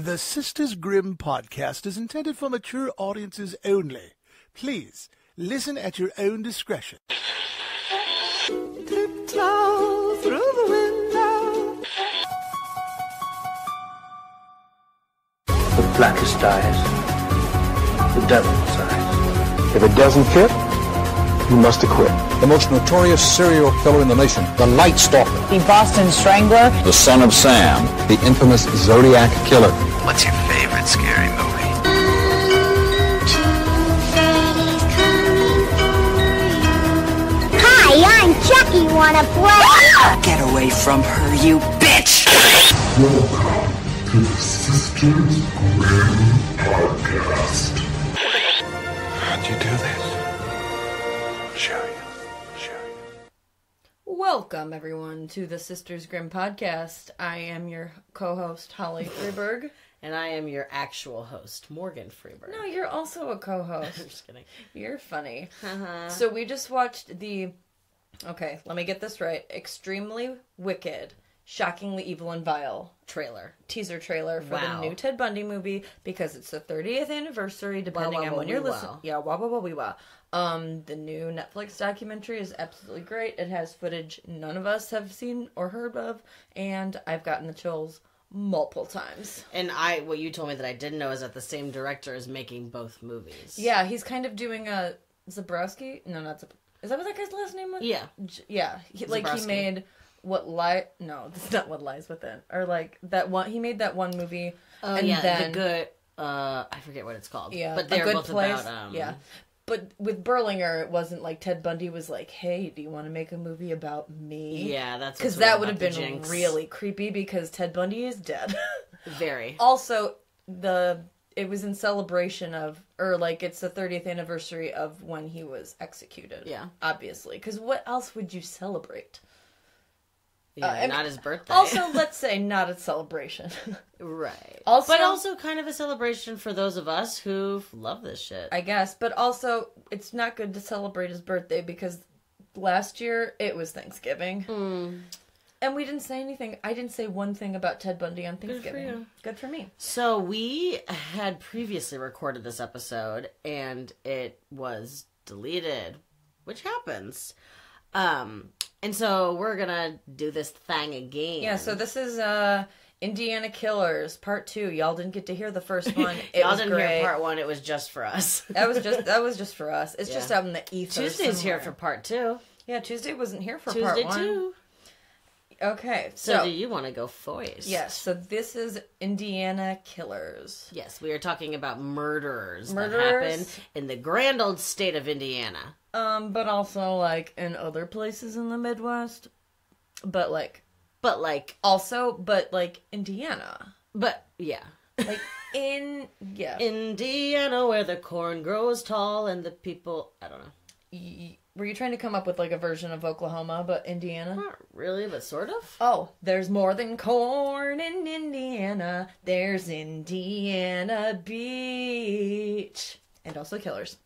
The Sisters Grimm podcast is intended for mature audiences only. Please listen at your own discretion. Tiptoe through the window. The blackest eyes, the devil's eyes. If it doesn't fit, you must acquit. The most notorious serial killer in the nation, the Night Stalker. The Boston Strangler. The Son of Sam. The infamous Zodiac Killer. What's your favorite scary movie? Hi, I'm Chucky. Wanna play? Get away from her, you bitch! Welcome to the Sisters Grimm podcast. How'd you do this? Show you. Welcome, everyone, to the Sisters Grimm podcast. I am your co-host, Holly Freeberg. And I am your actual host, Morgan Freeberg. No, you're also a co-host. I'm just kidding. You're funny. Uh-huh. So we just watched the, okay, let me get this right, Extremely Wicked, Shockingly Evil and Vile teaser trailer for the new Ted Bundy movie, because it's the 30th anniversary, depending on when you're listening. Yeah, wah. The new Netflix documentary is absolutely great. It has footage none of us have seen or heard of, and I've gotten the chills multiple times. And what you told me that I didn't know is that the same director is making both movies. Yeah, he's kind of doing a Zabrowski. No, not Zabrowski. Is that what that guy's last name was? Yeah. Yeah. He made No, that's not What Lies Within. Or like that one. He made that one movie. Oh, and yeah. then, The Good. I forget what it's called. Yeah. But they're Good both Place. about. Yeah. But with Berlinger, it wasn't like Ted Bundy was like, "Hey, do you want to make a movie about me?" Yeah, that's because that would have been really creepy because Ted Bundy is dead. Very. Also, it was in celebration of, or like it's the 30th anniversary of when he was executed. Yeah, obviously, because what else would you celebrate? Yeah, not his birthday. Also, let's say not a celebration. Right. But also kind of a celebration for those of us who love this shit. I guess. But also, it's not good to celebrate his birthday because last year it was Thanksgiving. And we didn't say anything. I didn't say one thing about Ted Bundy on Thanksgiving. Good for you. Good for me. So we had previously recorded this episode and it was deleted, which happens. And so we're gonna do this thing again. Yeah, so this is Indiana Killers Part 2. Y'all didn't get to hear the first one. Y'all didn't hear Part 1. It was just for us. That was just for us. It's just out in the ether. Tuesday's here for Part 2. Yeah, Tuesday wasn't here for Part 1. Tuesday too. Okay, so do you want to go first? Yes, so this is Indiana Killers. Yes, we are talking about murders that happen in the grand old state of Indiana. But also, like, in other places in the Midwest. But, Indiana. But, yeah. Like, Indiana, where the corn grows tall and the people, I don't know. Were you trying to come up with, like, a version of Oklahoma, but Indiana? Not really, but sort of. Oh, there's more than corn in Indiana. There's Indiana Beach. And also killers.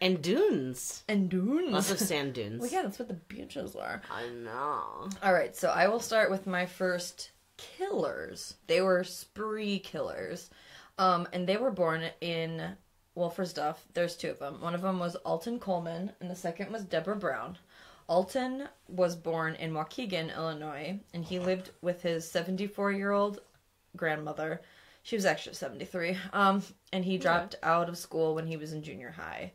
And dunes. Lots of sand dunes. Well, yeah, that's what the beaches are. I know. Alright, so I will start with my first killers. They were spree killers. And they were born in... Well, first off, there's two of them. One of them was Alton Coleman, and the second was Debra Brown. Alton was born in Waukegan, Illinois, and he lived with his 74-year-old grandmother. She was actually 73. And he dropped out of school when he was in junior high.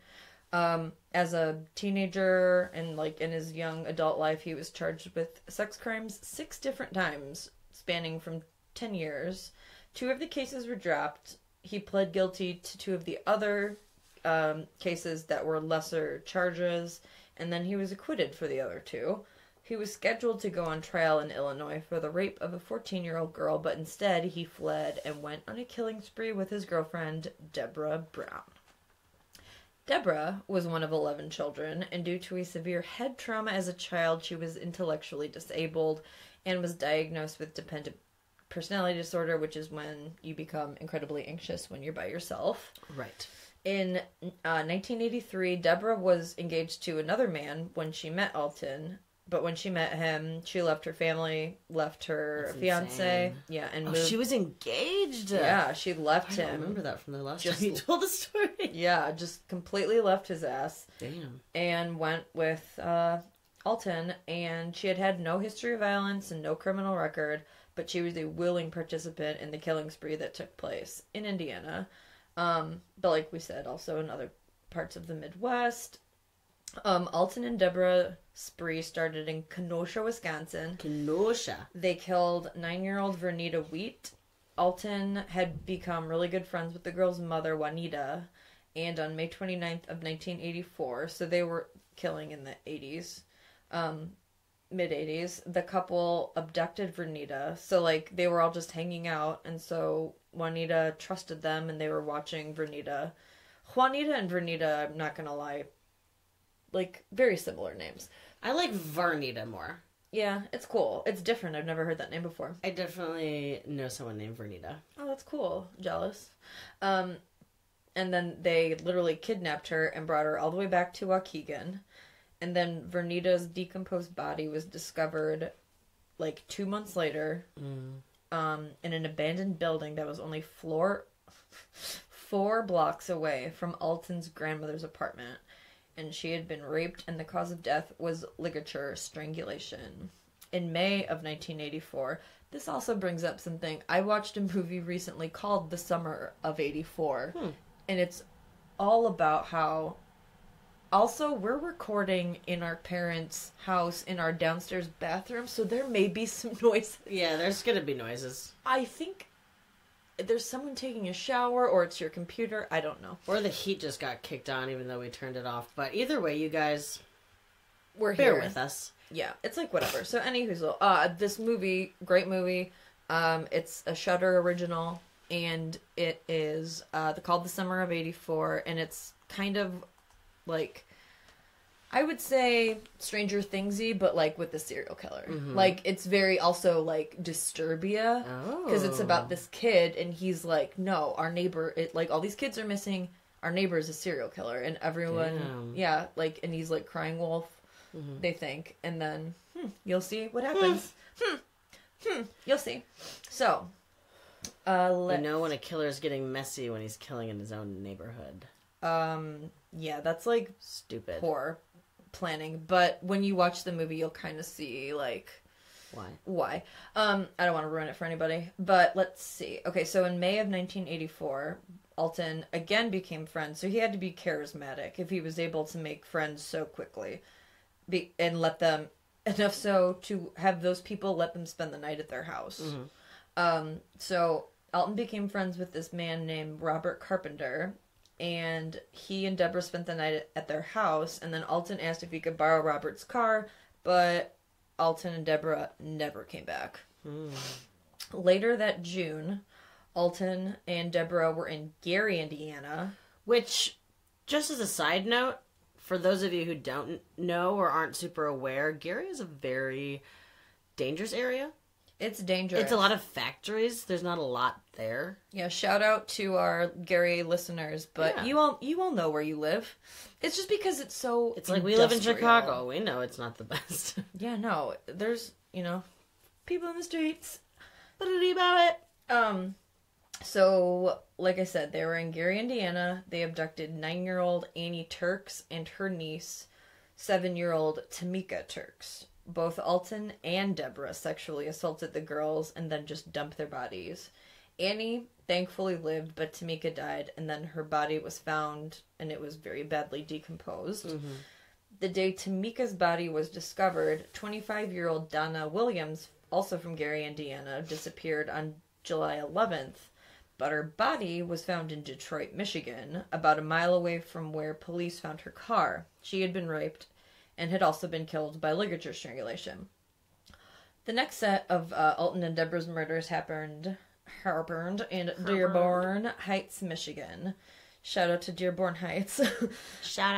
As a teenager and like in his young adult life, he was charged with sex crimes 6 different times, spanning from 10 years. 2 of the cases were dropped. He pled guilty to 2 of the other cases that were lesser charges, and then he was acquitted for the other 2. He was scheduled to go on trial in Illinois for the rape of a 14-year-old girl, but instead he fled and went on a killing spree with his girlfriend, Debra Brown. Debra was one of 11 children, and due to a severe head trauma as a child, she was intellectually disabled and was diagnosed with dependent personality disorder, which is when you become incredibly anxious when you're by yourself. Right. In 1983, Debra was engaged to another man when she met Alton, but when she met him, she left her family, left her That's fiance. insane. Yeah, and Oh, moved. she was engaged. Yeah, she left I him. don't remember that from the last Just- time you told the story. Yeah, just completely left his ass. Damn. And went with Alton, and she had no history of violence and no criminal record, but she was a willing participant in the killing spree that took place in Indiana. But like we said, also in other parts of the Midwest. Alton and Debra spree started in Kenosha, Wisconsin. Kenosha. They killed 9-year-old Vernita Wheat. Alton had become really good friends with the girl's mother, Juanita, and on May 29th of 1984, so they were killing in the 80s, mid-80s, the couple abducted Vernita, so, like, they were all just hanging out, and so Juanita trusted them, and they were watching Vernita. Juanita and Vernita, I'm not gonna lie, like, very similar names. I like Vernita more. Yeah, it's cool. It's different. I've never heard that name before. I definitely know someone named Vernita. Oh, that's cool. Jealous. And then they literally kidnapped her and brought her all the way back to Waukegan. And then Vernita's decomposed body was discovered like 2 months later in an abandoned building that was only 4 blocks away from Alton's grandmother's apartment. And she had been raped, and the cause of death was ligature strangulation. In May of 1984, this also brings up something. I watched a movie recently called The Summer of 84, and it's all about how... Also, we're recording in our parents' house in our downstairs bathroom, so there may be some noise. Yeah, there's gonna be noises. I think there's someone taking a shower, or it's your computer. I don't know. Or the heat just got kicked on even though we turned it off. But either way, you guys, We're bear here with us. Yeah, it's like whatever. So anywho, this movie, great movie. It's a Shudder original, and it is called The Summer of 84, and it's kind of like, I would say Stranger Thingsy, but like with the serial killer. Like, it's very also like Disturbia, because it's about this kid, and he's like, no, our neighbor, like all these kids are missing. Our neighbor is a serial killer, and everyone, Damn. like, and he's like crying wolf. They think, and then you'll see what happens. You'll see. So, You know when a killer's getting messy when he's killing in his own neighborhood. yeah, that's like Stupid. poor planning. But when you watch the movie, you'll kind of see like why. I don't want to ruin it for anybody, but let's see. Okay, so in May of 1984, Alton again became friends. So he had to be charismatic if he was able to make friends so quickly, and let them enough so to have those people let them spend the night at their house. So Alton became friends with this man named Robert Carpenter, and he and Debra spent the night at their house, and then Alton asked if he could borrow Robert's car, but Alton and Debra never came back. Later that June, Alton and Debra were in Gary, Indiana. Which, just as a side note, for those of you who don't know or aren't super aware, Gary is a very dangerous area. It's dangerous. It's a lot of factories. There's not a lot there. Yeah, shout out to our Gary listeners, but Yeah. you all know where you live. It's just because it's so It's like we live in industrial. Chicago. We know it's not the best. Yeah, no, there's, people in the streets. What did he about it? So, like I said, they were in Gary, Indiana. They abducted 9-year-old Annie Turks and her niece, 7-year-old Tamika Turks. Both Alton and Debra sexually assaulted the girls and then just dumped their bodies. Annie thankfully lived, but Tamika died, and then her body was found, and it was very badly decomposed. The day Tamika's body was discovered, 25-year-old Donna Williams, also from Gary, Indiana, disappeared on July 11th, but her body was found in Detroit, Michigan, about a mile away from where police found her car. She had been raped and had also been killed by ligature strangulation. The next set of Alton and Debra's murders happened in Dearborn Heights, Michigan. Shout out to Dearborn Heights. Shout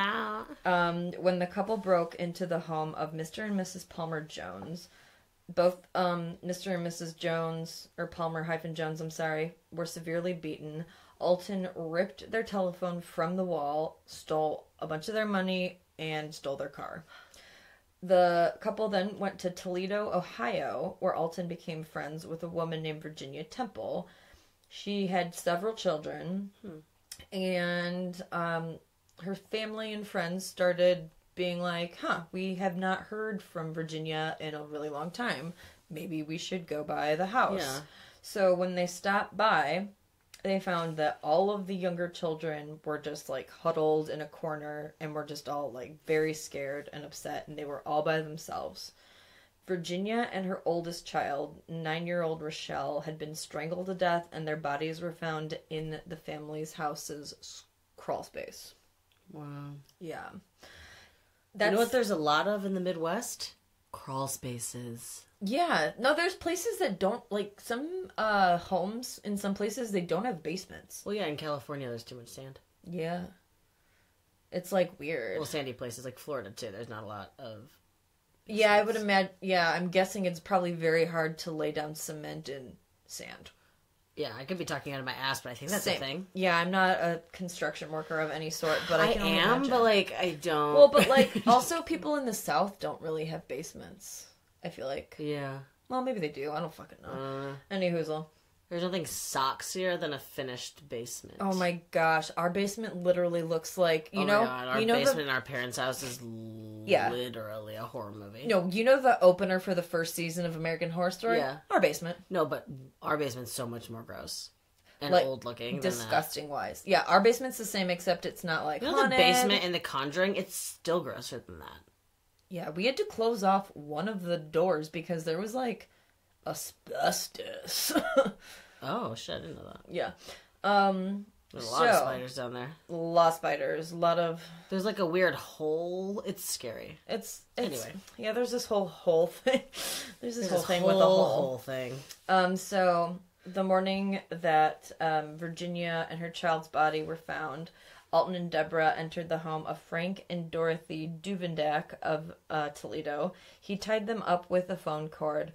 out. When the couple broke into the home of Mr. and Mrs. Palmer Jones, both Mr. and Mrs. Jones, or Palmer-Jones, were severely beaten. Alton ripped their telephone from the wall, stole a bunch of their money, and stole their car. The couple then went to Toledo, Ohio, where Alton became friends with a woman named Virginia Temple. She had several children, and her family and friends started being like, we have not heard from Virginia in a really long time. Maybe we should go by the house. Yeah. So when they stopped by, they found that all of the younger children were just, like, huddled in a corner and were just all, like, very scared and upset, and they were all by themselves. Virginia and her oldest child, 9-year-old Rochelle, had been strangled to death, and their bodies were found in the family's house's crawl space. Wow. Yeah. You know what there's a lot of in the Midwest? Crawl spaces. Yeah. No, there's places that don't, like, some homes in some places, they don't have basements. Well, yeah, in California there's too much sand. Yeah. It's, like, weird. Well, sandy places like Florida, too. There's not a lot of... Yeah, I would imagine. Yeah, I'm guessing it's probably very hard to lay down cement in sand. Yeah, I could be talking out of my ass, but I think that's a thing. Yeah, I'm not a construction worker of any sort, but I can only imagine. But, like, I don't... Well, but, like, also people in the South don't really have basements, I feel like. Yeah. Well, maybe they do. I don't fucking know. Any hoozle. There's nothing soxier than a finished basement. Oh my gosh, our basement literally looks like, you know... My God, our basement in our parents' house is literally a horror movie. No, you know the opener for the first season of American Horror Story? Yeah. Our basement. No, but our basement's so much more gross. And like, old looking. Disgusting wise. Yeah, our basement's the same, except it's not like haunted. The basement in The Conjuring, it's still grosser than that. Yeah, we had to close off one of the doors because there was, like, asbestos. Oh, shit, I didn't know that. Yeah. There's a lot of spiders down there. A lot of spiders. A lot of... There's, like, a weird hole. It's scary. Anyway. Yeah, there's this whole hole thing. There's this whole thing with the whole thing. So, the morning that Virginia and her child's body were found, Alton and Debra entered the home of Frank and Dorothy Duvendak of Toledo. He tied them up with a phone cord.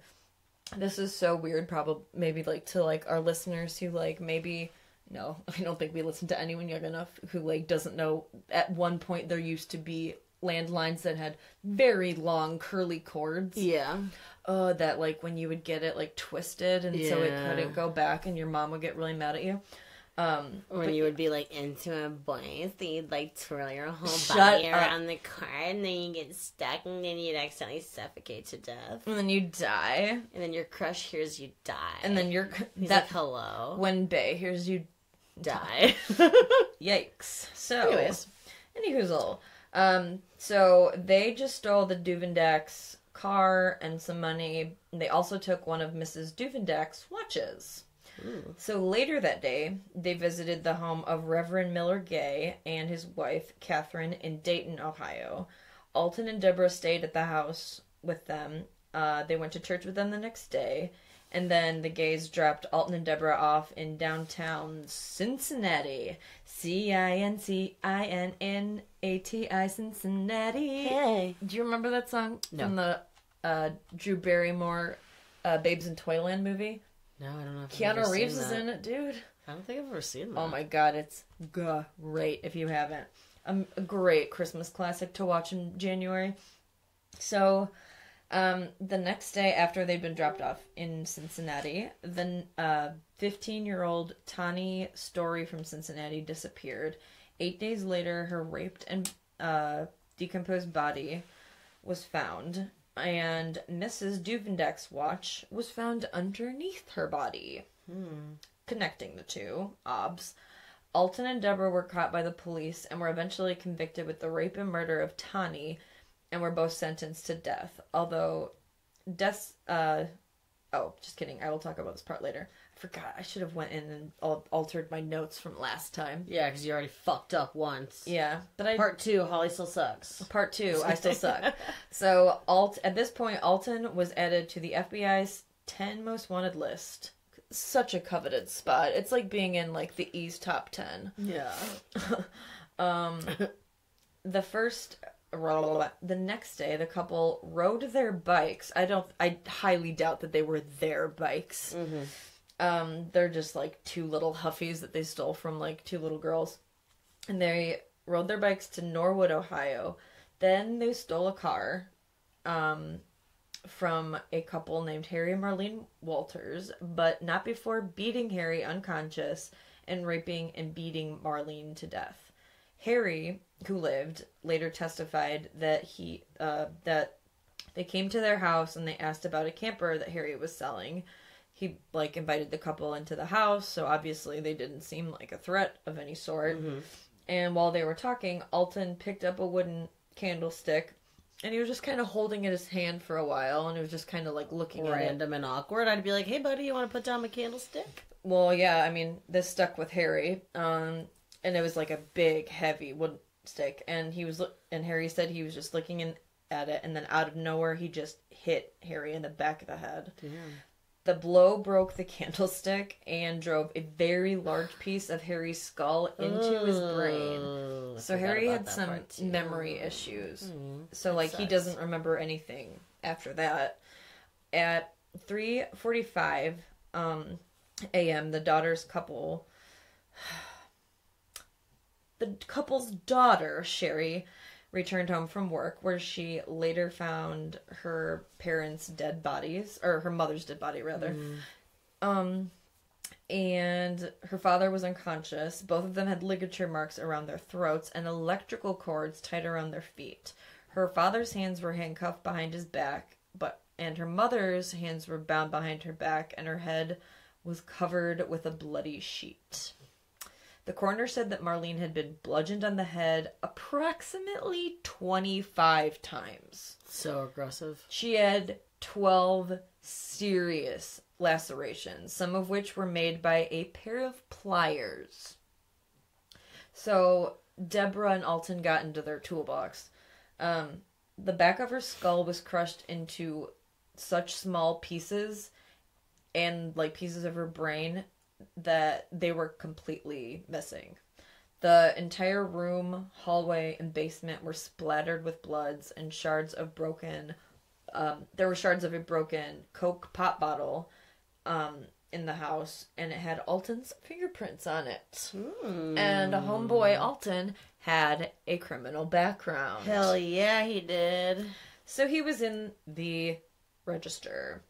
This is so weird, probably, maybe, like, to, like, our listeners who, like, maybe... No, I don't think we listen to anyone young enough who, like, doesn't know at one point there used to be landlines that had very long, curly cords. Yeah. That, like, when you would get it, like, twisted, and so it couldn't go back, and your mom would get really mad at you. When you would be, like, into a boy, so you'd, like, twirl your whole body around the car, and then you get stuck, and then you'd accidentally suffocate to death. And then you die. And then your crush hears you die. And then He's like, hello. When Bae hears you die. Yikes. So, anyways. Anyhoozle. So they just stole the Duvendak's car and some money. They also took one of Mrs. Duvendak's watches. Ooh. So later that day, they visited the home of Reverend Miller Gay and his wife, Catherine, in Dayton, Ohio. Alton and Debra stayed at the house with them. They went to church with them the next day. And then the Gays dropped Alton and Debra off in downtown Cincinnati. Cincinnati, Cincinnati. Hey. Do you remember that song? No. From the Drew Barrymore Babes in Toyland movie? No, I don't know if Keanu Reeves is in it, dude. I don't think I've ever seen that. Oh my god, it's great if you haven't. A great Christmas classic to watch in January. So... the next day after they'd been dropped off in Cincinnati, the 15-year-old Tani Story from Cincinnati disappeared. 8 days later, her raped and decomposed body was found, and Mrs. Duvendak's watch was found underneath her body. Connecting the two, obs. Alton and Debra were caught by the police and were eventually convicted with the rape and murder of Tani, and were both sentenced to death. Although, deaths... just kidding. I will talk about this part later. I forgot. I should have went in and altered my notes from last time. Yeah, because you already fucked up once. Yeah. But Part 2, Holly still sucks. Part 2, I still suck. So, at this point, Alton was added to the FBI's 10 most wanted list. Such a coveted spot. It's like being in, like, the E's top 10. Yeah. The next day, the couple rode their bikes. I highly doubt that they were their bikes. Mm-hmm. They're just like two little huffies that they stole from like two little girls. And they rode their bikes to Norwood, Ohio. Then they stole a car. from a couple named Harry and Marlene Walters, but not before beating Harry unconscious and raping and beating Marlene to death. Harry, who lived, later testified that that they came to their house and they asked about a camper that Harry was selling. He, invited the couple into the house, so obviously they didn't seem like a threat of any sort. Mm-hmm. And while they were talking, Alton picked up a wooden candlestick, and he was just kind of holding it in his hand for a while, and he was just kind of, looking at it. Random and awkward. I'd be like, hey, buddy, you want to put down my candlestick? Well, yeah, I mean, this stuck with Harry, and it was, a big, heavy wood stick, and Harry said he was just looking at it, and then out of nowhere, he just hit Harry in the back of the head. Damn. The blow broke the candlestick and drove a very large piece of Harry's skull into his brain. So Harry had some memory issues. So, he doesn't remember anything after that. At 3:45 a.m., the couple's daughter, Sherry, returned home from work, where she later found her parents' dead bodies, or her mother's dead body, rather. And her father was unconscious. Both of them had ligature marks around their throats and electrical cords tied around their feet. Her father's hands were handcuffed behind his back, and her mother's hands were bound behind her back, and her head was covered with a bloody sheet. The coroner said that Marlene had been bludgeoned on the head approximately 25 times. So aggressive. She had 12 serious lacerations, some of which were made by a pair of pliers. So Debra and Alton got into their toolbox. The back of her skull was crushed into such small pieces, and pieces of her brain, that they were completely missing. The entire room, hallway, and basement were splattered with bloods and shards of there were shards of a broken Coke pop bottle in the house, and it had Alton's fingerprints on it. And homeboy Alton had a criminal background. Hell yeah, he did. So he was in the register.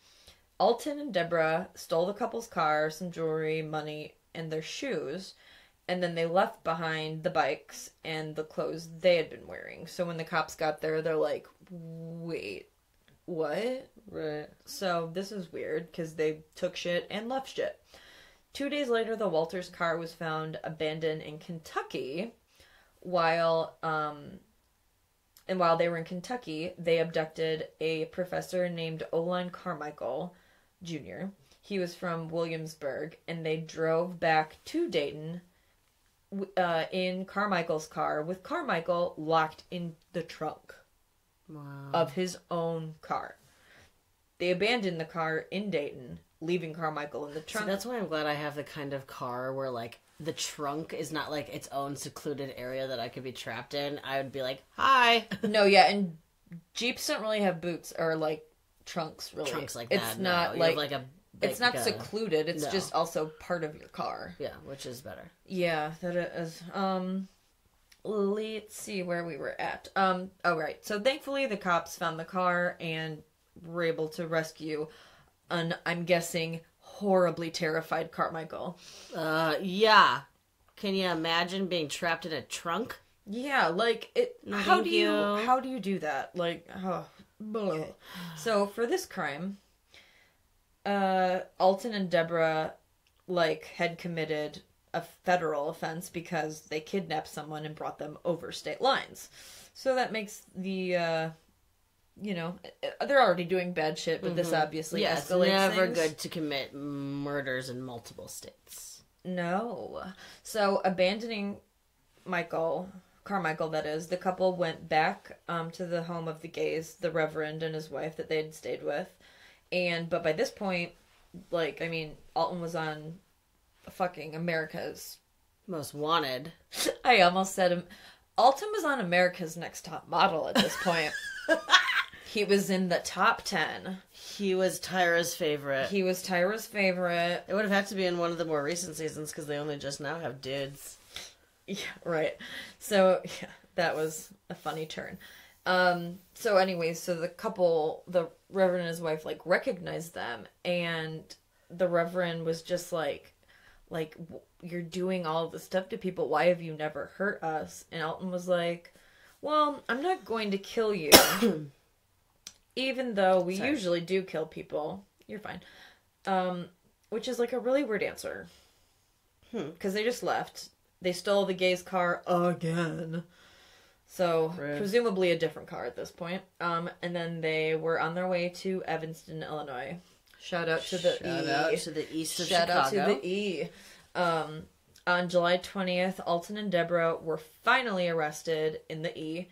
Alton and Debra stole the couple's car, some jewelry, money, and their shoes, and then they left behind the bikes and the clothes they had been wearing. So when the cops got there, they're like, wait, what? Right. So this is weird, because they took shit and left shit. 2 days later, the Walters car was found abandoned in Kentucky, while they were in Kentucky, they abducted a professor named Oline Carmichael Jr. He was from Williamsburg, and they drove back to Dayton in Carmichael's car, with Carmichael locked in the trunk of his own car. They abandoned the car in Dayton, leaving Carmichael in the trunk. See, that's why I'm glad I have the kind of car where, the trunk is not, its own secluded area that I could be trapped in. I would be like, hi! No, yeah, and Jeeps don't really have boots, or, trunks, really. Trunks like it's that. Not, it's not a, secluded. It's just also part of your car. Yeah, which is better. Yeah, that is. Let's see where we were at. Oh, right. So thankfully the cops found the car and were able to rescue an, I'm guessing, horribly terrified Carmichael. Yeah. Can you imagine being trapped in a trunk? Yeah, how do you do that? So for this crime, Alton and Debra had committed a federal offense because they kidnapped someone and brought them over state lines. So that makes the they're already doing bad shit, but this obviously escalates never things. Good to commit murders in multiple states. No. So abandoning Carmichael, that is, the couple went back to the home of the gays, the Reverend and his wife that they had stayed with. But by this point, Alton was on fucking America's Most Wanted. I almost said him. Alton was on America's Next Top Model at this point. He was in the top 10. He was Tyra's favorite. It would have had to be in one of the more recent seasons because they only just now have dudes. Yeah, right. So, yeah, that was a funny turn. So anyways, so the couple, the Reverend and his wife, like, recognized them, and the Reverend was just like, you're doing all this stuff to people. Why have you never hurt us? And Alton was like, well, I'm not going to kill you. Even though we usually do kill people. You're fine. Which is like a really weird answer. Because they just left. They stole the gay's car again. So, presumably a different car at this point. And then they were on their way to Evanston, Illinois. Shout out to the E. Shout out to the east of Shout Chicago. out to the E. On July 20th, Alton and Debra were finally arrested in the E.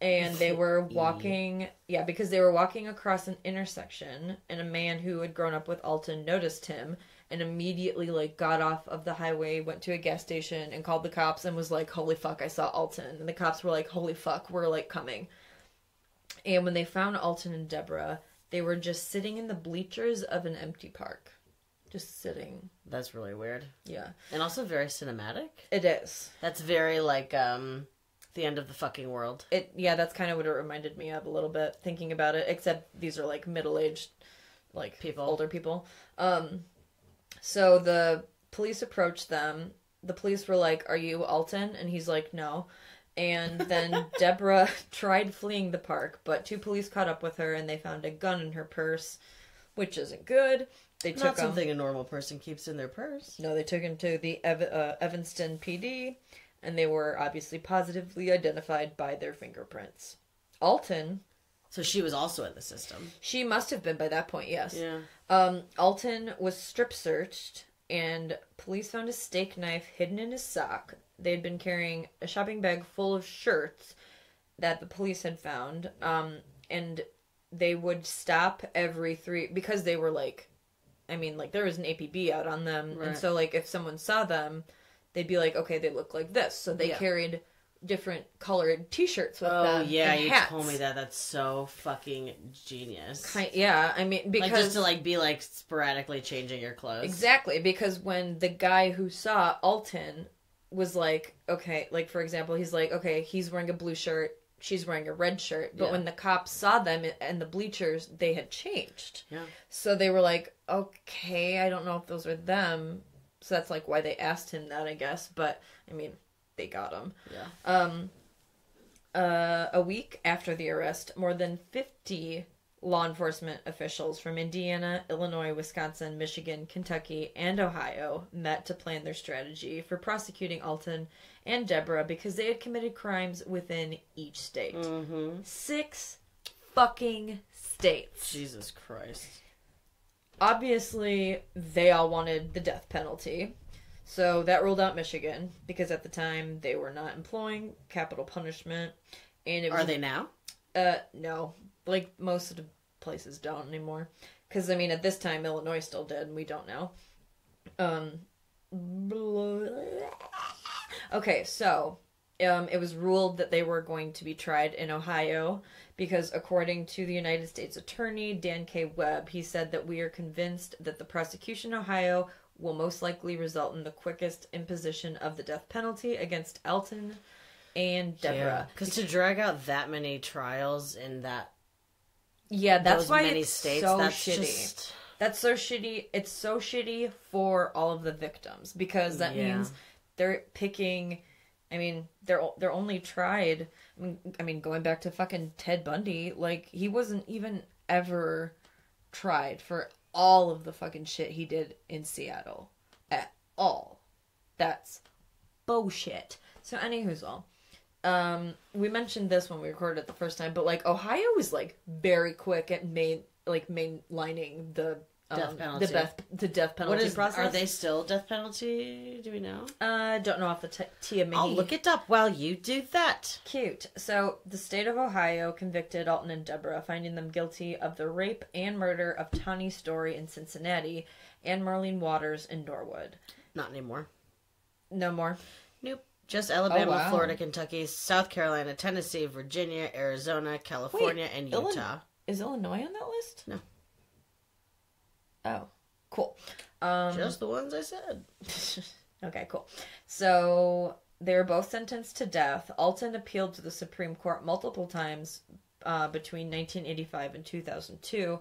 And they were walking... Yeah, because they were walking across an intersection, and a man who had grown up with Alton noticed him and immediately, like, got off of the highway, went to a gas station, and called the cops and was like, holy fuck, I saw Alton. And the cops were like, holy fuck, we're, like, coming. And when they found Alton and Debra, they were just sitting in the bleachers of an empty park. Just sitting. That's really weird. Yeah. And also very cinematic. It is. That's very, like, the end of the fucking world. Yeah, that's kind of what it reminded me of a little bit, thinking about it, except these are, like, middle-aged, like, people. Older people. So the police approached them. The police were like, are you Alton? And he's like, no. And then Debra tried fleeing the park, but 2 police caught up with her, and they found a gun in her purse, which isn't good. They took Not something a normal person keeps in their purse. No, they took him to the Evanston PD, and they were obviously positively identified by their fingerprints. Alton... So she was also in the system. She must have been by that point, yes. Yeah. Alton was strip searched, and police found a steak knife hidden in his sock. They had been carrying a shopping bag full of shirts that the police had found, and they would stop every 3... Because they were, like... I mean, like, there was an APB out on them, right. And so, like, if someone saw them, they'd be like, okay, they look like this. So they carried... different colored t-shirts with them. Oh, yeah, and you hats. told me that. That's so fucking genius. Yeah, I mean, because... Like, just to, like, be, like, sporadically changing your clothes. Exactly, because when the guy who saw Alton was like, okay, like, for example, he's like, okay, he's wearing a blue shirt, she's wearing a red shirt, but when the cops saw them in the bleachers, they had changed. Yeah. So they were like, okay, I don't know if those are them. So that's, like, why they asked him that, I guess, but, I mean... They got him. Yeah. A week after the arrest, more than 50 law enforcement officials from Indiana, Illinois, Wisconsin, Michigan, Kentucky, and Ohio met to plan their strategy for prosecuting Alton and Debra because they had committed crimes within each state. 6 fucking states. Jesus Christ. Obviously, they all wanted the death penalty. So that ruled out Michigan, because at the time they were not employing capital punishment. And it was, Are they now? No. Like, most of the places don't anymore. Because, I mean, at this time, Illinois still did, and we don't know. Okay, so, it was ruled that they were going to be tried in Ohio, because according to the United States Attorney, Dan K. Webb, he said that we are convinced that the prosecution in Ohio will most likely result in the quickest imposition of the death penalty against Alton and Debra. Because to drag out that many trials in that... Yeah, that's those why many it's states, so that's shitty. Just... That's so shitty. It's so shitty for all of the victims, because that means they're picking... I mean, they're only tried... I mean, going back to fucking Ted Bundy, like, he wasn't even ever tried for all of the fucking shit he did in Seattle. At all. That's bullshit. So, anywhoozle. We mentioned this when we recorded it the first time, but, like, Ohio was, like, very quick at mainlining the death penalty. The death penalty process. Are they still death penalty? Do we know? Don't know off the tee of me. I'll look it up while you do that. Cute. So, the state of Ohio convicted Alton and Debra, finding them guilty of the rape and murder of Tawny Story in Cincinnati and Marlene Waters in Norwood. Not anymore. No more? Nope. Just Alabama, Florida, Kentucky, South Carolina, Tennessee, Virginia, Arizona, California, and Utah. Is Illinois on that list? No. Oh, cool. Just the ones I said. Okay, cool. So, they were both sentenced to death. Alton appealed to the Supreme Court multiple times between 1985 and 2002,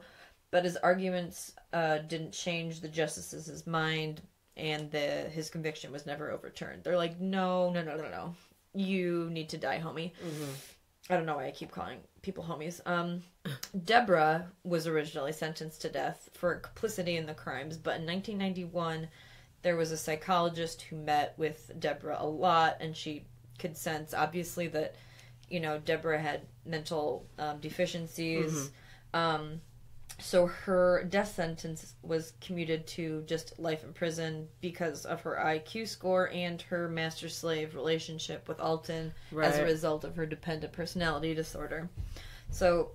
but his arguments didn't change the justices' mind, and his conviction was never overturned. They're like, no. You need to die, homie. Mm-hmm. I don't know why I keep calling people homies. Debra was originally sentenced to death for complicity in the crimes, but in 1991, there was a psychologist who met with Debra a lot, and she could sense, obviously, that, Debra had mental deficiencies. Mm-hmm. So her death sentence was commuted to just life in prison because of her IQ score and her master-slave relationship with Alton as a result of her dependent personality disorder. So,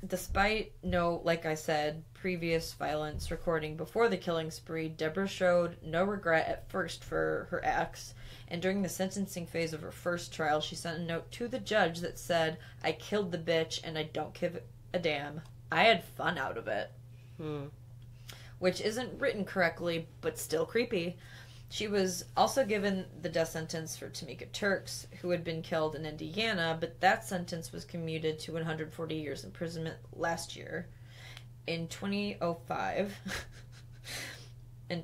despite like I said, previous violence recording before the killing spree, Debra showed no regret at first for her acts, and during the sentencing phase of her first trial, she sent a note to the judge that said, "I killed the bitch and I don't give a damn. I had fun out of it." Which isn't written correctly, but still creepy. She was also given the death sentence for Tamika Turks, who had been killed in Indiana, but that sentence was commuted to 140 years imprisonment last year. In 2005,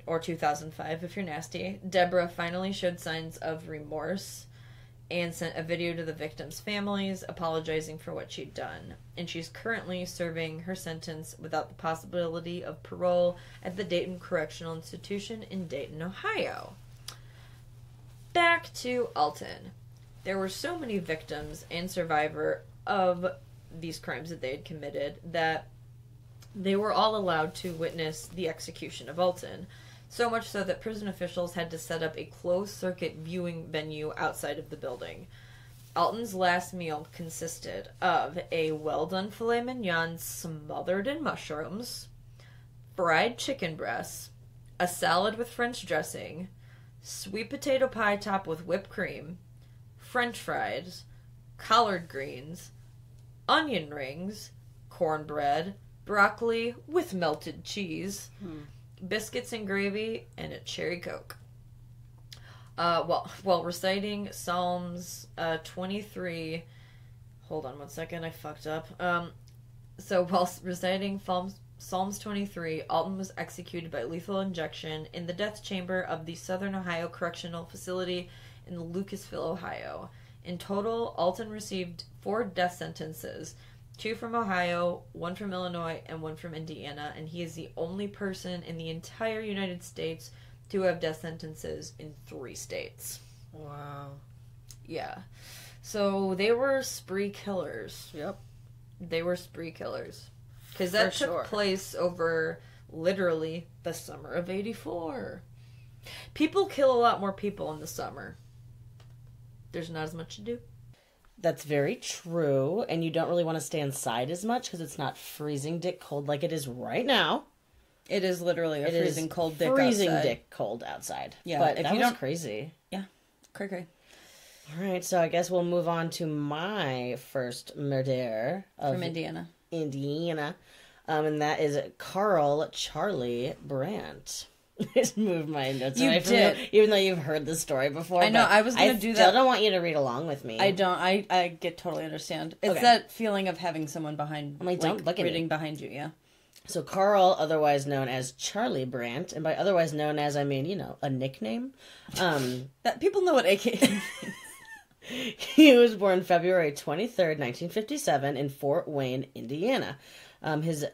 or 2005 if you're nasty, Debra finally showed signs of remorse and sent a video to the victims' families apologizing for what she'd done. And she's currently serving her sentence without the possibility of parole at the Dayton Correctional Institution in Dayton, Ohio. Back to Alton. There were so many victims and survivor of these crimes that they had committed that they were all allowed to witness the execution of Alton. So much so that prison officials had to set up a closed-circuit viewing venue outside of the building. Alton's last meal consisted of a well-done filet mignon smothered in mushrooms, fried chicken breasts, a salad with French dressing, sweet potato pie topped with whipped cream, French fries, collard greens, onion rings, cornbread, broccoli with melted cheese, biscuits and gravy, and a cherry Coke. While reciting Psalms 23... Hold on one second, I fucked up. So while reciting Psalms 23, Alton was executed by lethal injection in the death chamber of the Southern Ohio Correctional Facility in Lucasville, Ohio. In total, Alton received 4 death sentences, 2 from Ohio, 1 from Illinois, and 1 from Indiana, and he is the only person in the entire United States to have death sentences in 3 states. Wow. Yeah. So they were spree killers. Yep. They were spree killers. Because that took place over, literally, the summer of '84. People kill a lot more people in the summer. There's not as much to do. That's very true, and you don't really want to stay inside as much because it's not freezing dick cold like it is right now. It is literally a freezing cold dick freezing outside. Dick cold outside. Yeah, but if that you was don't... crazy. Yeah, cray. All right, so I guess we'll move on to my first murder from Indiana. And that is Carl Charlie Brandt. I just moved my notes You away from did. you, even though you've heard the story before. I know, I was going to do that. I still don't want you to read along with me. I don't. I totally understand. It's that feeling of having someone behind, I'm like, don't look at me. reading behind you, yeah. So Carl, otherwise known as Charlie Brandt, and by otherwise known as, I mean, a nickname. That people know what AK means. He was born February 23rd, 1957 in Fort Wayne, Indiana.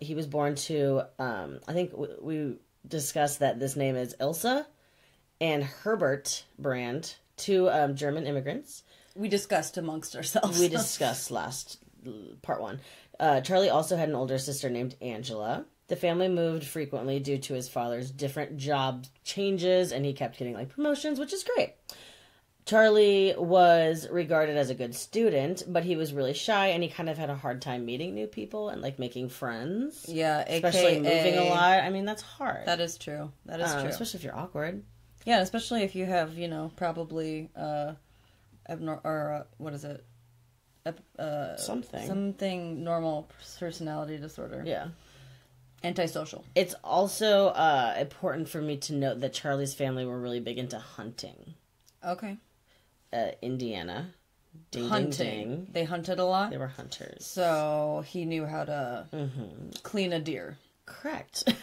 He was born to, I think we discussed that this name is Ilse and Herbert Brandt, 2 German immigrants. We discussed amongst ourselves. We discussed last part 1. Charlie also had an older sister named Angela. The family moved frequently due to his father's different job changes, and he kept getting promotions, which is great. Charlie was regarded as a good student, but he was really shy, and he kind of had a hard time meeting new people and making friends. Yeah, especially moving a lot. I mean, that's hard. That is true. That is true. Especially if you're awkward. Yeah, especially if you have, probably something normal personality disorder. Yeah. Antisocial. It's also important for me to note that Charlie's family were really big into hunting. Okay. Indiana. Ding, Hunting. ding, ding. They hunted a lot? They were hunters. So he knew how to clean a deer. Correct.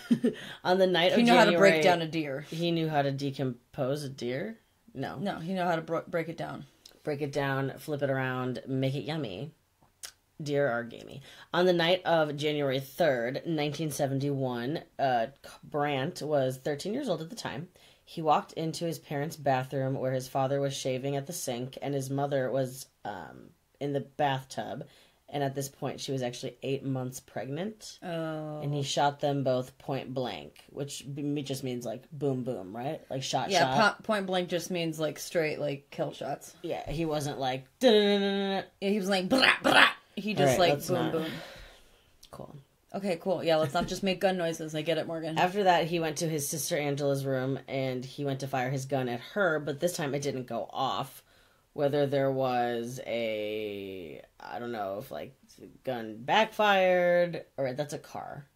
On the night of January... He knew how to break down a deer. He knew how to decompose a deer? No. No, he knew how to break it down. Break it down, flip it around, make it yummy. Deer are gamey. On the night of January 3rd, 1971, Brandt was 13 years old at the time. He walked into his parents' bathroom where his father was shaving at the sink and his mother was in the bathtub. And at this point, she was actually 8 months pregnant. Oh. And he shot them both point blank, which just means like boom, boom, right? Like shot. Yeah, point blank just means like straight, like kill shots. Yeah, he wasn't like... Yeah, he was like... Brah, brah. He just right, like boom, boom. Cool. Okay, cool. Yeah, let's not just make gun noises. I get it, Morgan. After that, he went to his sister Angela's room and he went to fire his gun at her, but this time it didn't go off. Whether there was I don't know if like the gun backfired or that's a car.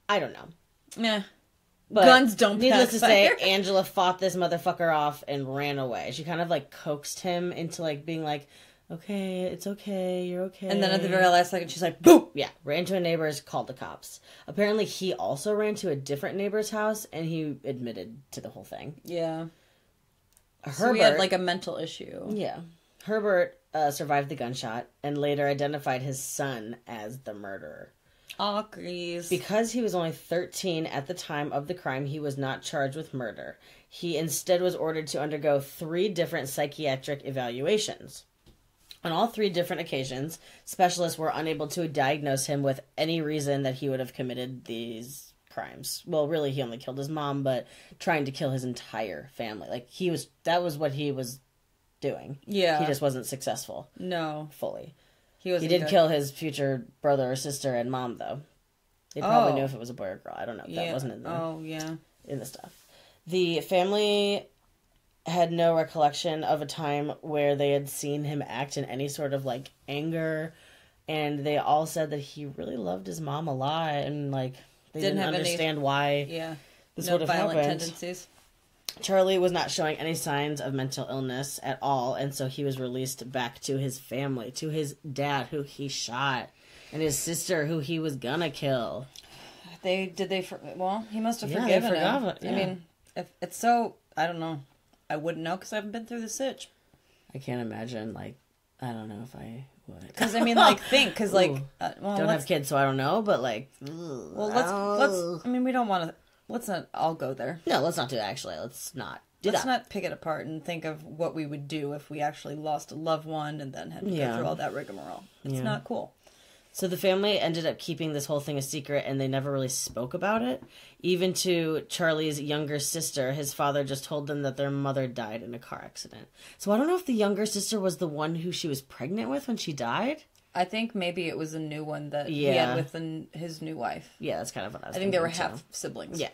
I don't know. Yeah. But guns don't needless to say, backfire. Angela fought this motherfucker off and ran away. She kind of like coaxed him into like being like, okay, it's okay, you're okay. And then at the very last second, she's like, boom! Yeah, ran to a neighbor's, called the cops. Apparently, he also ran to a different neighbor's house, and he admitted to the whole thing. Yeah. Herbert, so he had, like, a mental issue. Yeah. Herbert survived the gunshot, and later identified his son as the murderer. Aw, Grease. Because he was only 13 at the time of the crime, he was not charged with murder. He instead was ordered to undergo 3 different psychiatric evaluations. On all 3 different occasions, specialists were unable to diagnose him with any reason that he would have committed these crimes. Well, really, he only killed his mom, but trying to kill his entire family. Like, that was what he was doing. Yeah. He just wasn't successful. No. Fully. He did kill his future brother or sister and mom, though. They probably knew if it was a boy or girl. I don't know. That wasn't in the stuff. The family had no recollection of a time where they had seen him act in any sort of like anger, and they all said that he really loved his mom a lot, and like they didn't understand why this would have happened. Tendencies. Charlie was not showing any signs of mental illness at all, and so he was released back to his family, to his dad who he shot, and his sister who he was gonna kill. Well, he must have forgiven him. I mean, if it's so, I don't know. I wouldn't know because I haven't been through the sitch. I can't imagine, like, I don't know if I would. Because, I mean, like, think, because, like... don't have kids, so I don't know, but, like... Well, let's... I mean, we don't want to... Let's not all go there. No, let's not do that, actually. Let's not do that. Let's not pick it apart and think of what we would do if we actually lost a loved one and then had to go through all that rigmarole. It's not cool. So the family ended up keeping this whole thing a secret, and they never really spoke about it. Even to Charlie's younger sister, his father just told them that their mother died in a car accident. So I don't know if the younger sister was the one who she was pregnant with when she died. I think maybe it was a new one that he had with his new wife. Yeah, that's kind of what I was thinking. I think they were half siblings. Yeah.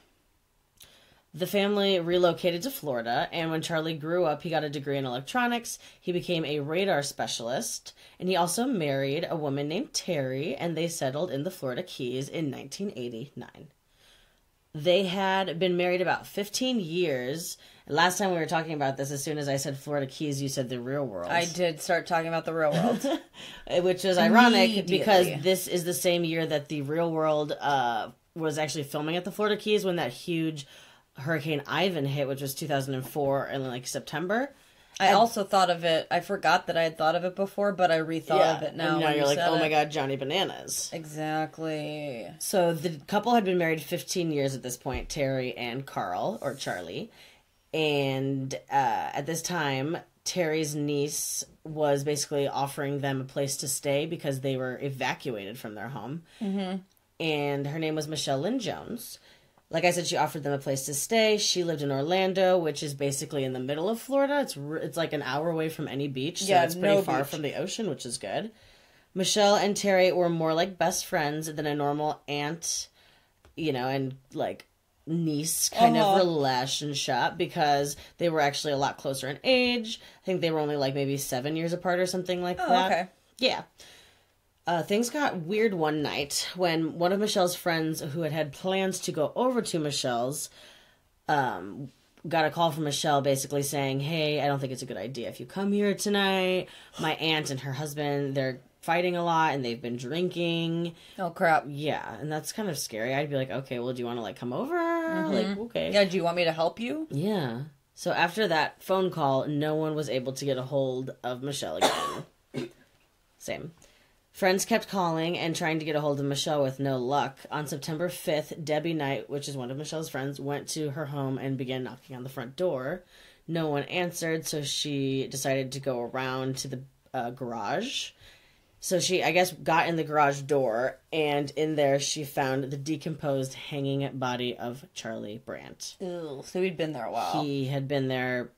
The family relocated to Florida, and when Charlie grew up, he got a degree in electronics. He became a radar specialist, and he also married a woman named Terry, and they settled in the Florida Keys in 1989. They had been married about 15 years. Last time we were talking about this, as soon as I said Florida Keys, you said the real world. I did start talking about the real world. Which is ironic, because this is the same year that the real world was actually filming at the Florida Keys when that huge Hurricane Ivan hit, which was 2004 in like September. I also thought of it. I forgot that I had thought of it before, but I rethought of it now. And now you're like, oh my god, Johnny Bananas. Exactly. So the couple had been married 15 years at this point, Terry and Carl, or Charlie. And at this time, Terry's niece was basically offering them a place to stay because they were evacuated from their home. Mm-hmm. And her name was Michelle Lynn Jones. Like I said, she offered them a place to stay. She lived in Orlando, which is basically in the middle of Florida. It's like an hour away from any beach, so it's pretty far from the ocean, which is good. Michelle and Terry were more like best friends than a normal aunt, and like niece kind of relationship, because they were actually a lot closer in age. I think they were only like maybe 7 years apart or something like that. Okay. Yeah. Things got weird one night when one of Michelle's friends who had plans to go over to Michelle's got a call from Michelle basically saying, hey, I don't think it's a good idea if you come here tonight. My aunt and her husband, they're fighting a lot and they've been drinking. Oh, crap. Yeah, and that's kind of scary. I'd be like, okay, well, do you want to, like, come over? Like, okay. Yeah, do you want me to help you? Yeah. So after that phone call, no one was able to get a hold of Michelle again. Same. Friends kept calling and trying to get a hold of Michelle with no luck. On September 5th, Debbie Knight, which is one of Michelle's friends, went to her home and began knocking on the front door. No one answered, so she decided to go around to the garage. So she, I guess, got in the garage door, and in there she found the decomposed, hanging body of Charlie Brandt. Ew, so he'd been there a while. He had been there...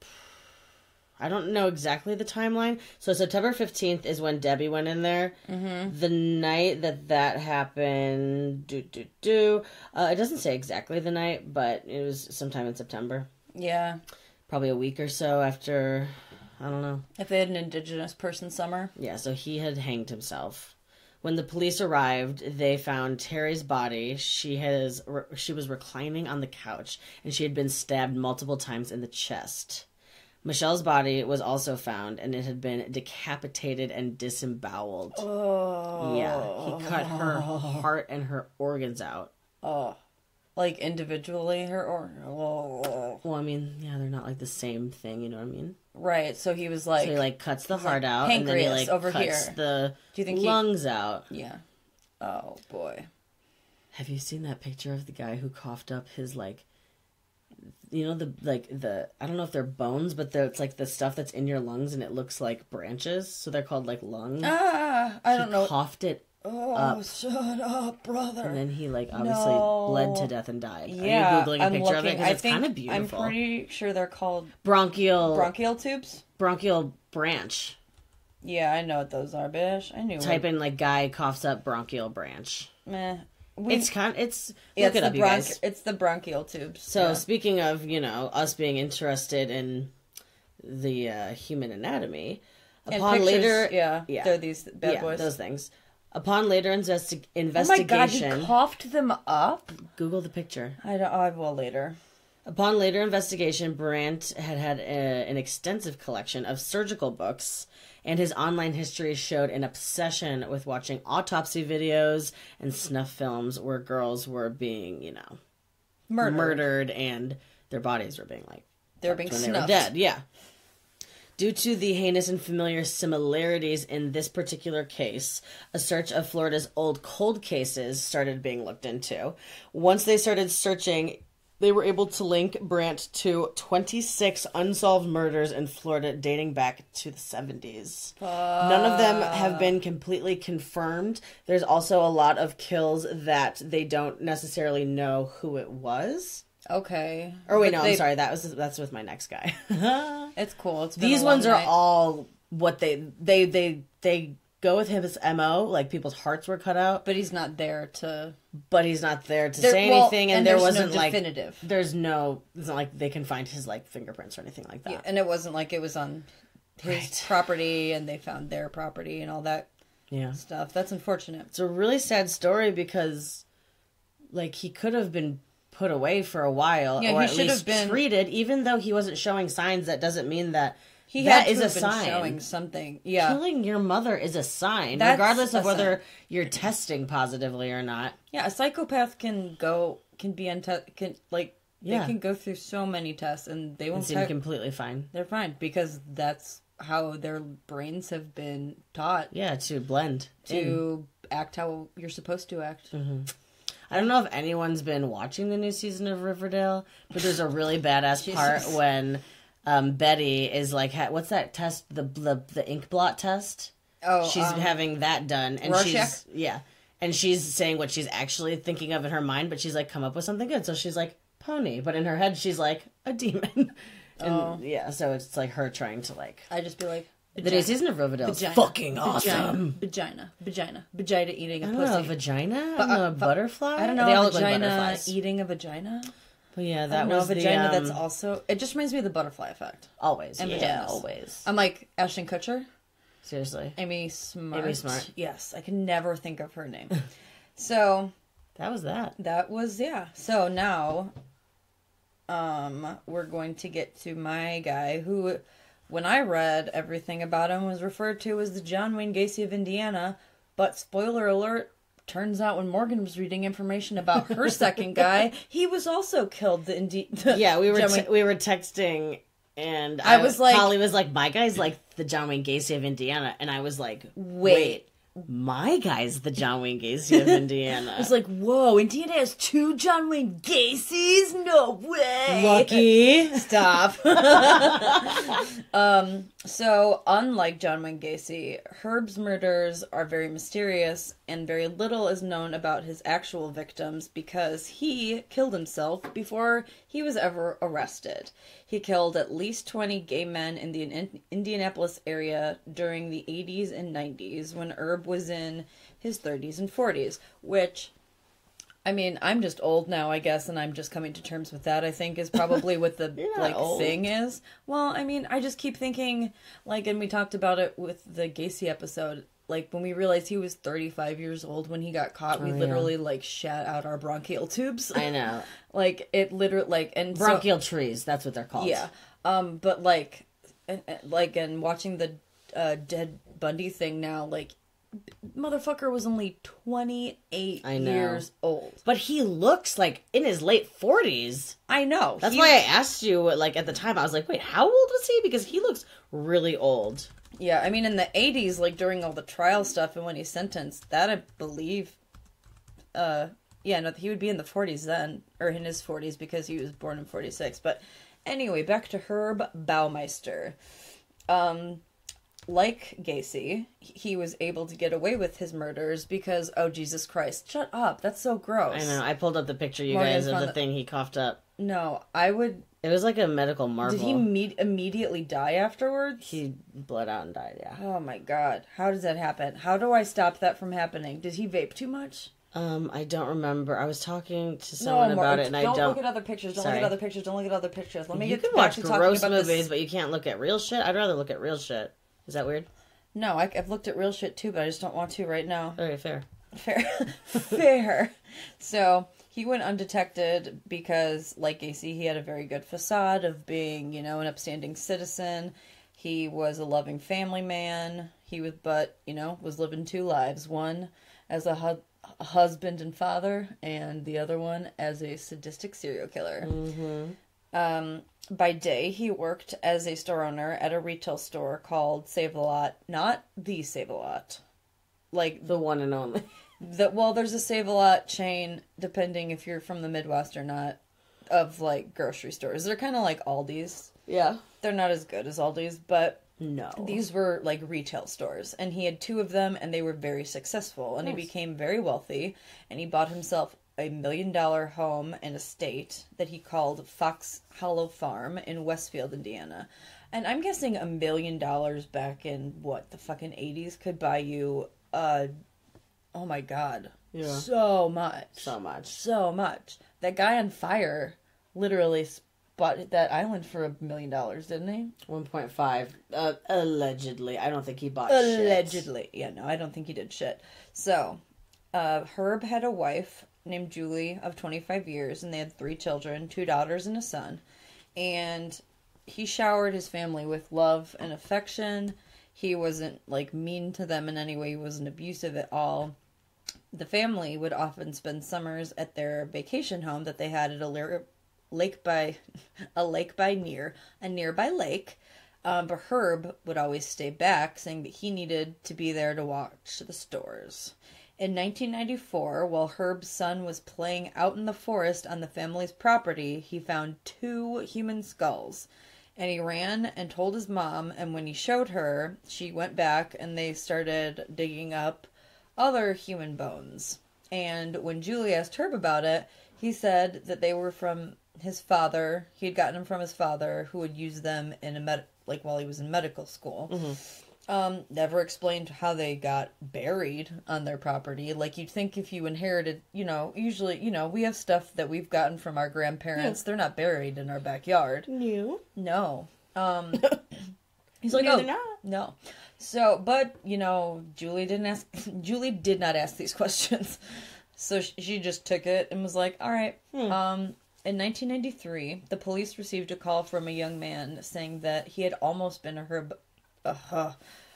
I don't know exactly the timeline. So September 15th is when Debbie went in there. Mm-hmm. The night that happened... it doesn't say exactly the night, but it was sometime in September. Yeah. Probably a week or so after... I don't know. If they had an Indigenous person summer. Yeah, so he had hanged himself. When the police arrived, they found Terry's body. She was reclining on the couch, and she had been stabbed multiple times in the chest. Michelle's body was also found, and it had been decapitated and disemboweled. Oh. Yeah, he cut her heart and her organs out. Oh. Like, individually, Well, I mean, yeah, they're not, like, the same thing, you know what I mean? Right, so he was like... So he, like, cuts the heart out, pancreas and then he, like, over cuts here. the Do you think lungs out. Yeah. Oh, boy. Have you seen that picture of the guy who coughed up his, like... You know, the I don't know if they're bones, but it's like the stuff that's in your lungs and it looks like branches. So they're called like lungs. I don't know. He coughed it up. Shut up, brother. And then he like obviously bled to death and died. Yeah, Are you Googling a picture of it? Because it's kind of beautiful. I'm pretty sure they're called bronchial tubes. Bronchial branch. Yeah, I know what those are, bitch. I knew. Type in like guy coughs up bronchial branch. Meh. Look it up, you guys. It's the bronchial tubes. So speaking of, us being interested in the human anatomy, upon pictures, later, they're these bad boys. Those things. Upon later investigation, oh my god, he coughed them up. Google the picture. I will later. Upon later investigation, Brandt had an extensive collection of surgical books, and his online history showed an obsession with watching autopsy videos and snuff films where girls were being, murdered and their bodies were being, like, they're being snuffed. They were dead, yeah. Due to the heinous and familiar similarities in this particular case, a search of Florida's old cold cases started being looked into. Once they started searching, they were able to link Brandt to 26 unsolved murders in Florida dating back to the 70s. None of them have been completely confirmed. There's also a lot of kills that they don't necessarily know who it was. Okay. Or wait, I'm sorry. That's with my next guy. It's cool. These ones are all what they go with his MO, like people's hearts were cut out. But he's not there to say anything, and there wasn't no like definitive. It's not like they can find his like fingerprints or anything like that. Yeah, and it wasn't like it was on his property and they found their property and all that stuff. That's unfortunate. It's a really sad story because like he could have been put away for a while, or at least treated, even though he wasn't showing signs. That doesn't mean that that is a sign. Showing something. Yeah, killing your mother is a sign, regardless of whether you're testing positively or not. Yeah, a psychopath can go through so many tests and they won't seem completely fine. They're fine because that's how their brains have been taught. Yeah, to blend, to act how you're supposed to act. Mm-hmm. I don't know if anyone's been watching the new season of Riverdale, but there's a really badass part when Betty is like, what's that test? The ink blot test? Oh, she's having that done, and Rorschach? And she's saying what she's actually thinking of in her mind, but she's like, come up with something good. So she's like, pony, but in her head she's like a demon. And so it's like her trying to like. I just be like. The new season of Riverdale is fucking awesome. Vagina eating a pussy. I don't know, a vagina? I don't know, a butterfly? I don't know, they all a look like vagina butterflies. eating a vagina? But yeah, that was a vagina that's also... It just reminds me of the butterfly effect. Always, and yeah, always. I'm like Ashton Kutcher. Seriously. Amy Smart. Amy Smart. Yes, I can never think of her name. So... That was that. That was, yeah. So now... we're going to get to my guy who, when I read everything about him, was referred to as the John Wayne Gacy of Indiana. But spoiler alert, turns out when Morgan was reading information about her second guy, he was also killed. Yeah, we were texting, and I was like, Holly was like, my guy's like the John Wayne Gacy of Indiana, and I was like, wait. My guy's the John Wayne Gacy of Indiana. I was like, whoa, Indiana has 2 John Wayne Gacys? No way! Lucky. Stop. So, unlike John Wayne Gacy, Herb's murders are very mysterious, and very little is known about his actual victims because he killed himself before he was ever arrested. He killed at least 20 gay men in the Indianapolis area during the 80s and 90s when Herb was in his 30s and 40s, which, I mean, I'm just old now, I guess, and I'm just coming to terms with that, I think, is probably what the, thing is. Well, I mean, I just keep thinking, and we talked about it with the Gacy episode, when we realized he was 35 years old when he got caught, we literally, shat out our bronchial tubes. I know. It literally, and bronchial trees, that's what they're called. Yeah. But, and watching the Dead Bundy thing now, motherfucker was only 28 years old. But he looks in his late 40s. I know. That's why I asked you, at the time, I was like, wait, how old was he? Because he looks really old. Yeah, I mean, in the 80s, during all the trial stuff and when he's sentenced, that I believe, he would be in the 40s then, or in his 40s because he was born in 46. But anyway, back to Herb Baumeister. Like Gacy, he was able to get away with his murders because, oh, Jesus Christ, shut up. That's so gross. I know. I pulled up the picture, you guys, of the thing he coughed up. No, I would... It was like a medical marvel. Did he immediately die afterwards? He bled out and died, yeah. Oh my god. How does that happen? How do I stop that from happening? Did he vape too much? I don't remember. I was talking to someone about it, and I don't... Don't look at other pictures. Don't look at other pictures. Don't look at other pictures. Let me You get can back watch to talking gross about movies, this. but you can't look at real shit? I'd rather look at real shit. Is that weird? No, I've looked at real shit too, but I just don't want to right now. Okay, fair. Fair. So, he went undetected because, like Gacy, he had a very good facade of being, an upstanding citizen. He was a loving family man. He was, was living 2 lives. One as a husband and father, and the other one as a sadistic serial killer. Mm-hmm. By day, he worked as a store owner at a retail store called Save a Lot. Not the Save a Lot. The one and only. There's a Save a Lot chain, depending if you're from the Midwest or not, of, grocery stores. They're kind of like Aldi's. Yeah. They're not as good as Aldi's, but... No. These were, retail stores. And he had 2 of them, and they were very successful. And he became very wealthy, and he bought himself a $1 million home and estate that he called Fox Hollow Farm in Westfield, Indiana. And I'm guessing $1 million back in, the fucking 80s could buy you, oh my god. Yeah. So much. So much. That guy on Fire literally bought that island for $1 million, didn't he? 1.5. Allegedly. I don't think he bought Allegedly. Shit. Yeah, no, I don't think he did shit. So, Herb had a wife named Julie of 25 years, and they had 3 children, 2 daughters and a son. And he showered his family with love and affection. He wasn't, mean to them in any way. He wasn't abusive at all. The family would often spend summers at their vacation home that they had at a nearby lake. But Herb would always stay back, saying that he needed to be there to watch the stores. In 1994, while Herb's son was playing out in the forest on the family's property, he found 2 human skulls. And he ran and told his mom, and when he showed her, she went back and they started digging up other human bones. And when Julie asked Herb about it, he said that they were from his father. He had gotten them from his father, who would use them in while he was in medical school. Mm-hmm. Never explained how they got buried on their property. You'd think if you inherited, usually, we have stuff that we've gotten from our grandparents. Yeah. They're not buried in our backyard. No. He's like, no, no. So, but, Julie did not ask these questions. So she just took it and was like, all right. In 1993, the police received a call from a young man saying that he had almost been a Herb...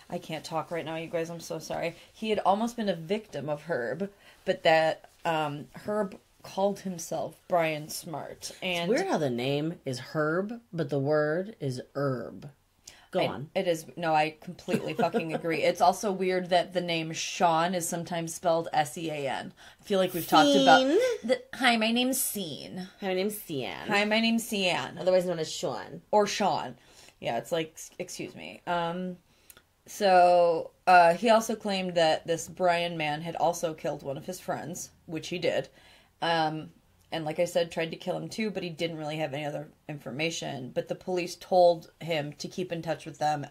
I can't talk right now, you guys. I'm so sorry. He had almost been a victim of Herb, but that Herb called himself Brian Smart. And it's weird how the name is Herb, but the word is herb. Go on. It is. No, I completely fucking agree. It's also weird that the name Sean is sometimes spelled Sean. I feel like we've talked about... Hi, my name's Scene. Hi, my name's Cian. Hi, my name's Cian. Otherwise known as Sean. Or Sean. Yeah, it's like, excuse me. So, he also claimed that this Brian man had also killed one of his friends, which he did. And like I said, tried to kill him too, but he didn't really have any other information. But the police told him to keep in touch with them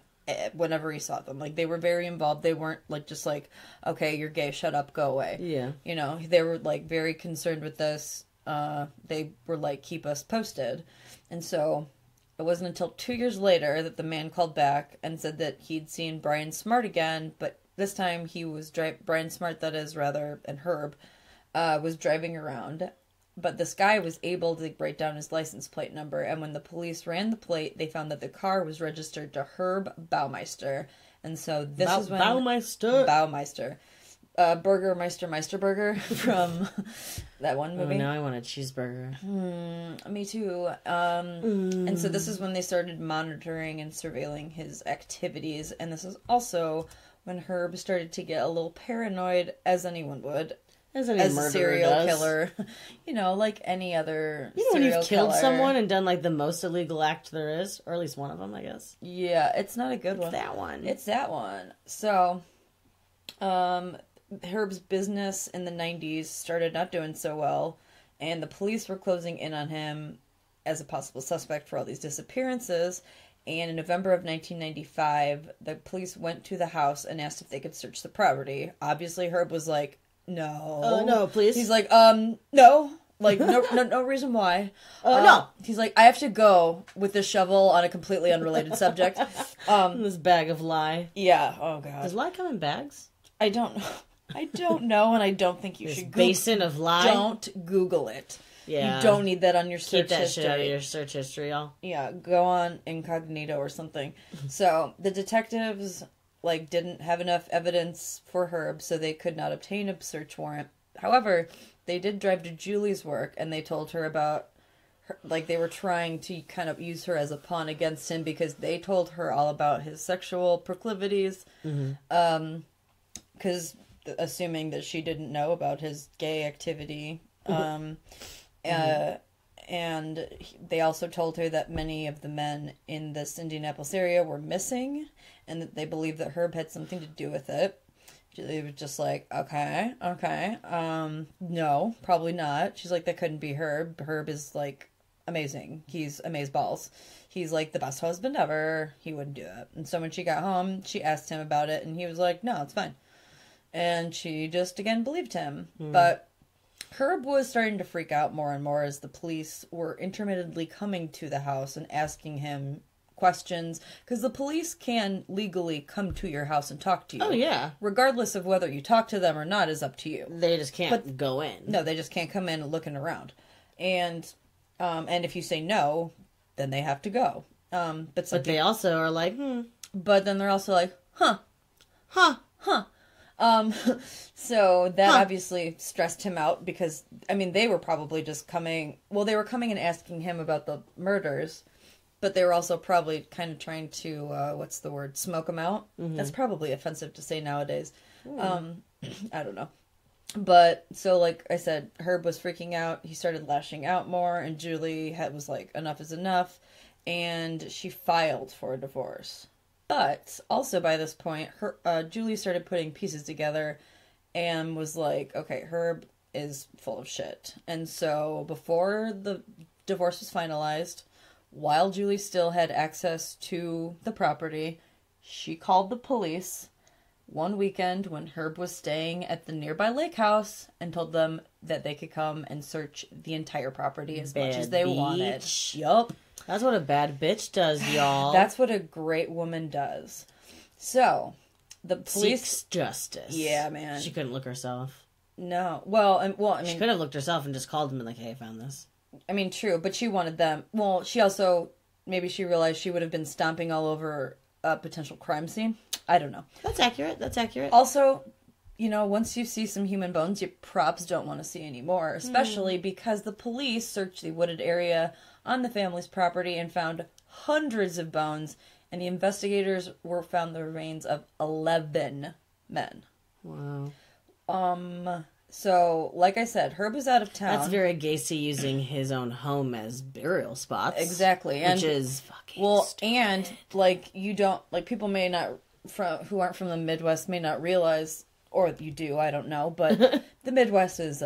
whenever he saw them. Like, they were very involved. They weren't, like, just like, okay, you're gay, shut up, go away. Yeah. You know, they were, like, very concerned with this. They were like, keep us posted. And so... It wasn't until 2 years later that the man called back and said that he'd seen Brian Smart again, but this time he was Brian Smart, that is, rather, and Herb, was driving around. But this guy was able to write down his license plate number, and when the police ran the plate, they found that the car was registered to Herb Baumeister. And so this is when... Baumeister. Meisterburger from that one movie. Oh, now I want a cheeseburger. Me too. And so this is when they started monitoring and surveilling his activities. And this is also when Herb started to get a little paranoid, as anyone would. As a serial killer. You know, like any other serial killer. You know when you've killed someone and done, like, the most illegal act there is? Or at least one of them, I guess. Yeah, it's not a good one. It's that one. So, Herb's business in the 90s started not doing so well, and the police were closing in on him as a possible suspect for all these disappearances. And in November of 1995, the police went to the house and asked if they could search the property. Obviously, Herb was like, no. No, please. He's like, no. Like, no reason why. No. He's like, I have to go with this shovel on a completely unrelated subject. This bag of lye. Yeah, oh god. Does lye come in bags? I don't know. I don't know, and I don't think you should. Basin of lye. Don't Google it. Yeah, you don't need that on your search history. Keep that shit out of your search history, y'all. Yeah, go on incognito or something. So the detectives didn't have enough evidence for Herb, so they could not obtain a search warrant. However, they did drive to Julie's work, and they told her about her, they were trying to kind of use her as a pawn against him because they told her all about his sexual proclivities. Because assuming that she didn't know about his gay activity. And they also told her that many of the men in this Indianapolis area were missing, and that they believed that Herb had something to do with it. They were just like, okay, no, probably not. She's like, that couldn't be Herb. Herb is, amazing. He's amazeballs. He's, the best husband ever. He wouldn't do it. And so when she got home, she asked him about it, and he was like, no, it's fine. And she just, again, believed him. But Herb was starting to freak out more and more as the police were intermittently coming to the house and asking him questions. Because the police can legally come to your house and talk to you. Oh, yeah. Regardless of whether you talk to them or not is up to you. They just can't go in. No, they just can't come in looking around. And if you say no, then they have to go. But they also are like, But then they're also like, huh. So that obviously stressed him out because, they were probably just coming and asking him about the murders, but they were also probably kind of trying to, smoke him out? That's probably offensive to say nowadays. I don't know. But, so like I said, Herb was freaking out, he started lashing out more, and Julie was like, enough is enough, and she filed for a divorce. But also by this point, Julie started putting pieces together and was like, okay, Herb is full of shit. And so before the divorce was finalized, while Julie still had access to the property, she called the police one weekend when Herb was staying at the nearby lake house and told them that they could come and search the entire property as much as they wanted. Yup. That's what a bad bitch does, y'all. That's what a great woman does. So, the police... Seeks justice. Yeah, man. She couldn't look herself. No. Well, she could have looked herself and just called him and hey, I found this. I mean, true, but she wanted them. Well, she also, maybe she realized she would have been stomping all over a potential crime scene. I don't know. That's accurate. Also, you know, once you see some human bones, you props don't want to see anymore, especially because the police searched the wooded area on the family's property and found hundreds of bones, and the investigators found the remains of 11 men. Wow. So, like I said, Herb is out of town. That's very Gacy using his own home as burial spots. Exactly. Which is fucking stupid. And, like, you don't, like, people may not, who aren't from the Midwest may not realize, or you do, I don't know, but the Midwest is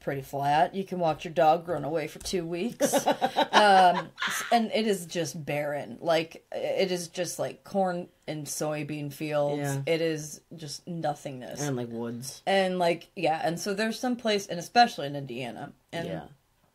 pretty flat. You can watch your dog run away for 2 weeks. And it is just barren. Like, it is just like corn and soybean fields. Yeah. It is just nothingness. And, like, woods. And, like, yeah, and so there's some place, and especially in Indiana.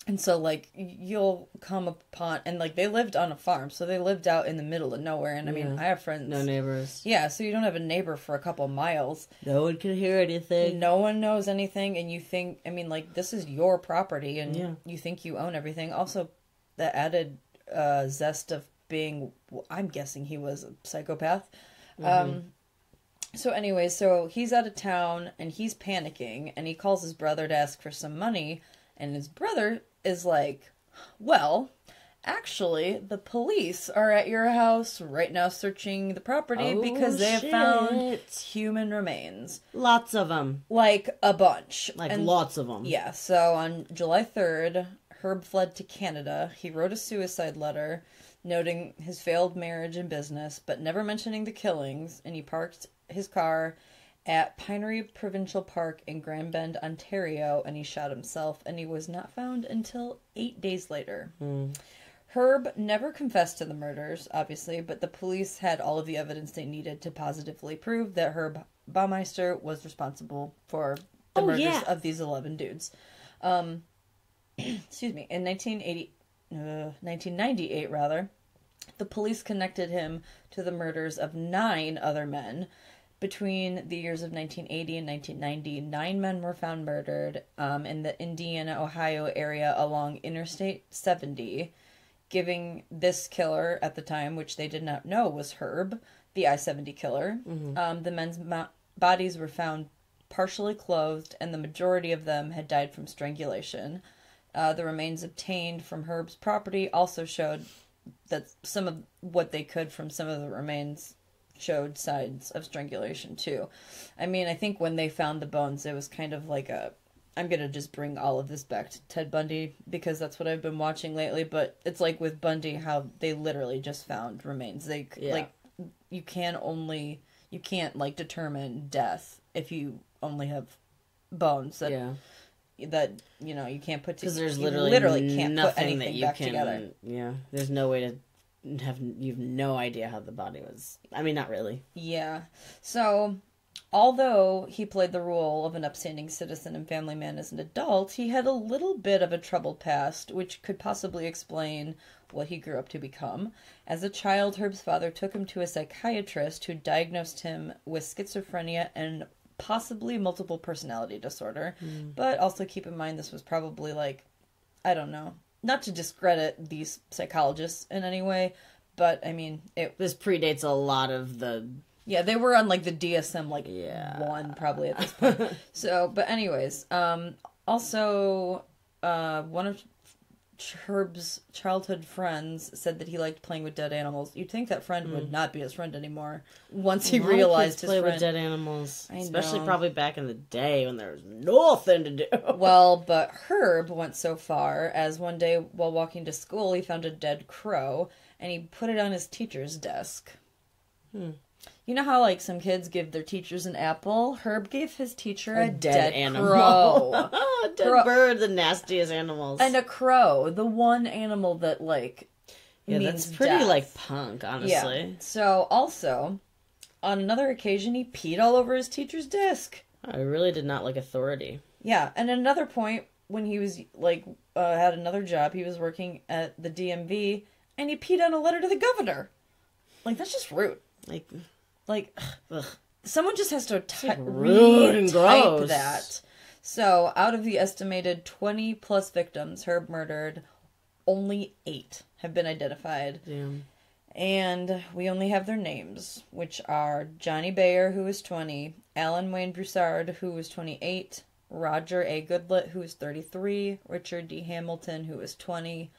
And so, like, you'll come upon, and, like, they lived on a farm, so they lived out in the middle of nowhere, and, I mean, I have friends. No neighbors. Yeah, so you don't have a neighbor for a couple miles. No one can hear anything. No one knows anything, and you think, I mean, like, this is your property, and you think you own everything. Also, the added zest of being, I'm guessing he was a psychopath. So anyway, so he's out of town, and he's panicking, and he calls his brother to ask for some money, and his brother is like, well, actually, the police are at your house right now searching the property because they have found human remains. Lots of them. Like, a bunch. Lots of them. Yeah, so on July 3rd, Herb fled to Canada. He wrote a suicide letter noting his failed marriage and business, but never mentioning the killings, and he parked his car at Pinery Provincial Park in Grand Bend, Ontario, and he shot himself, and he was not found until 8 days later. Herb never confessed to the murders, obviously, but the police had all of the evidence they needed to positively prove that Herb Baumeister was responsible for the murders of these 11 dudes. Excuse me. In 1998, the police connected him to the murders of 9 other men. Between the years of 1980 and 1990, 9 men were found murdered in the Indiana-Ohio area along Interstate 70, giving this killer at the time, which they did not know was Herb, the I-70 Killer. The men's bodies were found partially clothed, and the majority of them had died from strangulation. The remains obtained from Herb's property also showed that some of what they could from some of the remains showed signs of strangulation too. I mean, I think when they found the bones, it was kind of like I'm gonna just bring all of this back to Ted Bundy because that's what I've been watching lately, but it's like with Bundy how they literally just found remains. Like, you can't like determine death if you only have bones that you know you can't put together. Because there's literally can't nothing put anything that you back can. Together. Yeah, there's no way to you've no idea how the body was. I mean, not really. Yeah. So, although he played the role of an upstanding citizen and family man as an adult, he had a little bit of a troubled past, which could possibly explain what he grew up to become. As a child, Herb's father took him to a psychiatrist who diagnosed him with schizophrenia and possibly multiple personality disorder. But also keep in mind this was probably like, I don't know, not to discredit these psychologists in any way, but I mean, this predates a lot of the... Yeah, they were on like the DSM 1 probably at this point. So, but anyways, also one of Herb's childhood friends said that he liked playing with dead animals. You'd think that friend would not be his friend anymore once he realized his play friend with dead animals, especially know. Probably back in the day when there was nothing to do. Well, but Herb went so far as one day while walking to school, he found a dead crow and he put it on his teacher's desk. You know how, like, some kids give their teachers an apple? Herb gave his teacher a dead animal. Crow. Dead bird, the nastiest animals. And a crow, the one animal that, like, means that's pretty, death. like, punk, honestly. Yeah. So, also, on another occasion, he peed all over his teacher's desk. I really did not like authority. Yeah, and at another point, when he was, like, had another job, he was working at the DMV, and he peed on a letter to the governor. Like, that's just rude. Like, ugh. Someone just has to rude and gross. that. So, out of the estimated 20 plus victims Herb murdered, only 8 have been identified. Damn. And we only have their names, which are Johnny Bayer, who was 20, Alan Wayne Broussard, who was 28, Roger A. Goodlett, who was 33, Richard D. Hamilton, who was 20,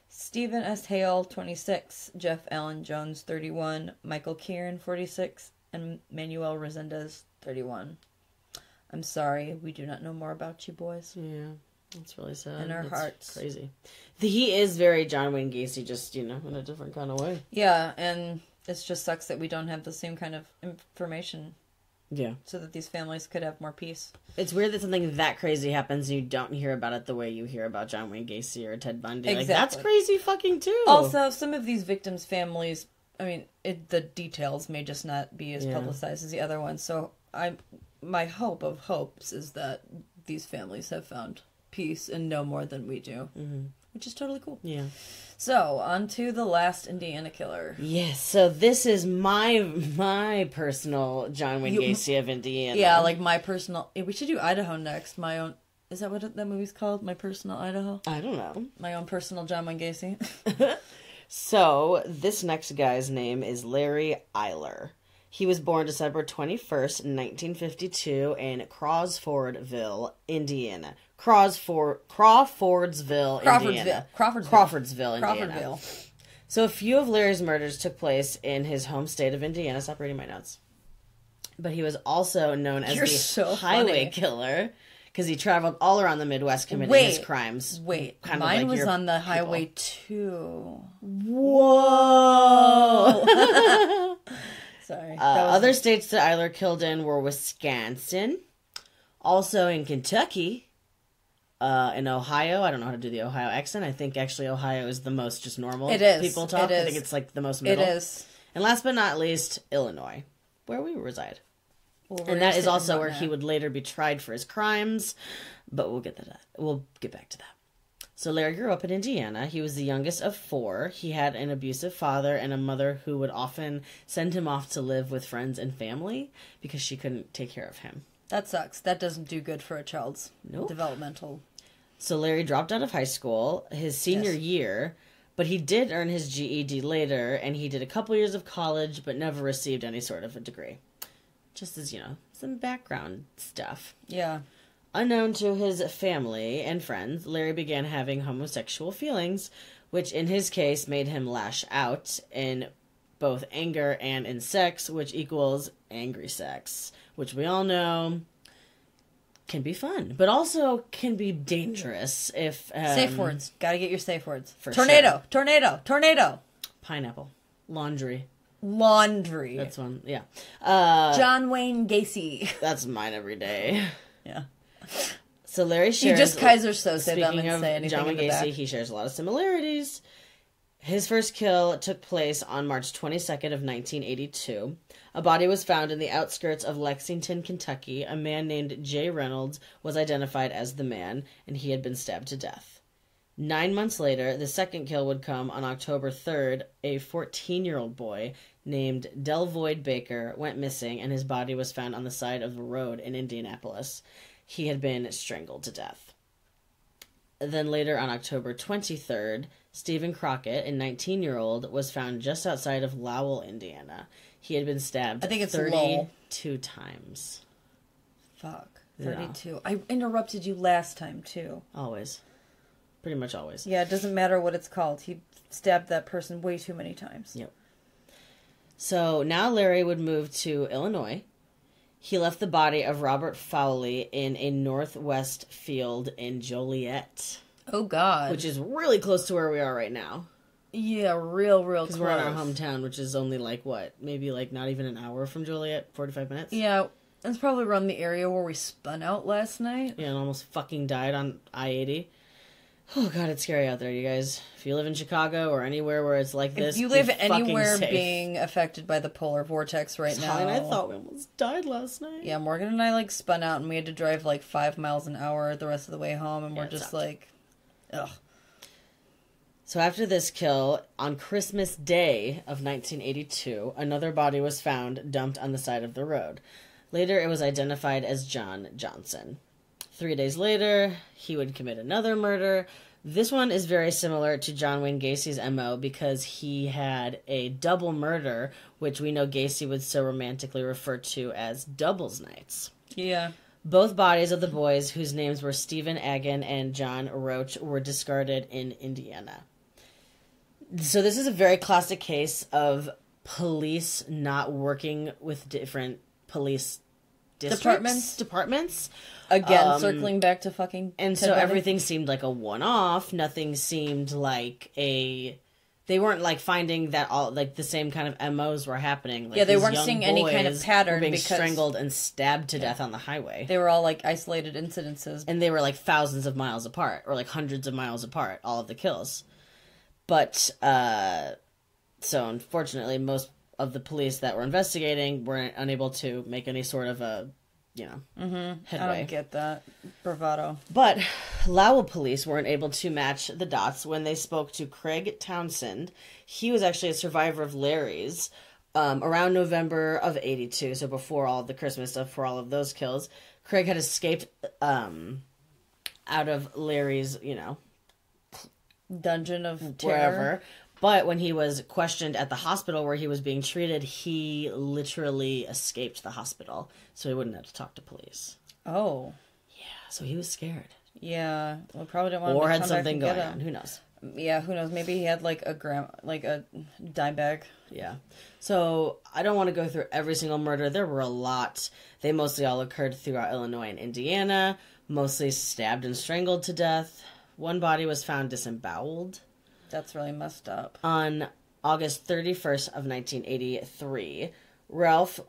Stephen S. Hale, 26, Jeff Allen Jones, 31, Michael Kieran, 46, and Manuel Resendez, 31. I'm sorry, we do not know more about you boys. Yeah, that's really sad. In our That's hearts. crazy. He is very John Wayne Gacy, just, in a different kind of way. Yeah, and it just sucks that we don't have the same kind of information. Yeah. So that these families could have more peace. It's weird that something that crazy happens and you don't hear about it the way you hear about John Wayne Gacy or Ted Bundy. Exactly. Like, that's crazy fucking too. Also, some of these victims' families, I mean, the details may just not be as publicized as the other ones. So my hope of hopes is that these families have found peace and know more than we do. Mm-hmm. Which is totally cool. Yeah. So, on to the last Indiana killer. Yes, so this is my personal John Wayne Gacy of Indiana. Yeah, like my personal... We should do Idaho next. My own... Is that what that movie's called? My Personal Idaho? I don't know. My own personal John Wayne Gacy. So, this next guy's name is Larry Eyler. He was born December 21st, 1952 in Crawfordsville, Indiana. Crawfordsville, Indiana. Crawfordsville, Indiana. So a few of Larry's murders took place in his home state of Indiana. Stop reading my notes. But he was also known as highway killer because he traveled all around the Midwest committing his crimes. Wait, kind mine of like was on the people. highway too. Whoa! Sorry. Other states that Eyler killed in were Wisconsin, also in Kentucky, in Ohio. I don't know how to do the Ohio accent. I think actually Ohio is the most just normal people talk. I think it's like the most middle. It is. And last but not least, Illinois, where we reside. And that is also where he would later be tried for his crimes, but we'll get back to that. So Larry grew up in Indiana. He was the youngest of 4. He had an abusive father and a mother who would often send him off to live with friends and family because she couldn't take care of him. That sucks. That doesn't do good for a child's developmental. So Larry dropped out of high school his senior year, but he did earn his GED later, and he did a couple years of college, but never received any sort of a degree. Just as, some background stuff. Yeah. Unknown to his family and friends, Larry began having homosexual feelings, which in his case made him lash out in both anger and in sex, which equals angry sex, which we all know can be fun, but also can be dangerous if... safe words. Gotta get your safe words. Tornado. Tornado. Pineapple. Laundry. That's one, yeah. John Wayne Gacy. That's mine every day. Yeah. So Larry shares... You just Kaiser Sose them and Speaking say of anything John Wayne in the Gacy, back. he shares a lot of similarities. His first kill took place on March 22nd of 1982. A body was found in the outskirts of Lexington, Kentucky. A man named Jay Reynolds was identified as the man, and he had been stabbed to death. 9 months later, the second kill would come on October 3rd. A 14-year-old boy named Delvoyd Baker went missing, and his body was found on the side of the road in Indianapolis. He had been strangled to death. Then later on October 23rd, Stephen Crockett, a 19-year-old, was found just outside of Lowell, Indiana. He had been stabbed 32 times. Fuck. 32. Yeah. I interrupted you last time, too. Always. Pretty much always. Yeah, it doesn't matter what it's called. He stabbed that person way too many times. Yep. So now Larry would move to Illinois. He left the body of Robert Fowley in a northwest field in Joliet. Oh, God. Which is really close to where we are right now. Yeah, real close. Because we're in our hometown, which is only maybe not even an hour from Joliet, 45 minutes? Yeah, it's probably around the area where we spun out last night. Yeah, and almost fucking died on I-80. Oh, God, it's scary out there, you guys. If you live in Chicago or anywhere where it's like this, if you live be anywhere safe. Being affected by the polar vortex right now. I thought we almost died last night. Yeah, Morgan and I, spun out, and we had to drive, 5 miles an hour the rest of the way home, and we're just ugh. So after this kill, on Christmas Day of 1982, another body was found dumped on the side of the road. Later, it was identified as John Johnson. 3 days later, he would commit another murder. This one is very similar to John Wayne Gacy's MO because he had a double murder, which we know Gacy would so romantically refer to as doubles nights. Yeah. Both bodies of the boys, whose names were Stephen Agin and John Roach, were discarded in Indiana. So this is a very classic case of police not working with different police departments. Again, circling back to fucking and Ted so Bundy. everything seemed like a one-off. Nothing seemed like they weren't like finding that all like the same kind of MOs were happening. Like, yeah, they these weren't young seeing any kind of boys pattern were being because strangled and stabbed to death on the highway. they were all like isolated incidences. And they were like thousands of miles apart, or like hundreds of miles apart, all of the kills. But, so unfortunately, most of the police that were investigating were unable to make any sort of a, headway. I don't get that. Bravado. But Lowell police weren't able to match the dots when they spoke to Craig Townsend. He was actually a survivor of Larry's around November of 82, so before all the Christmas stuff, for all of those kills. Craig had escaped out of Larry's, Dungeon of terror. wherever. But when he was questioned at the hospital where he was being treated, he literally escaped the hospital, so he wouldn't have to talk to police. Oh. Yeah, so he was scared. Yeah. Well, probably didn't want Or to had come back something and get going him. on. Who knows? Yeah, who knows? Maybe he had like a dime bag. Yeah. So I don't want to go through every single murder. There were a lot. They mostly all occurred throughout Illinois and Indiana, mostly stabbed and strangled to death. One body was found disemboweled. That's really messed up. On August 31st of 1983, Ralph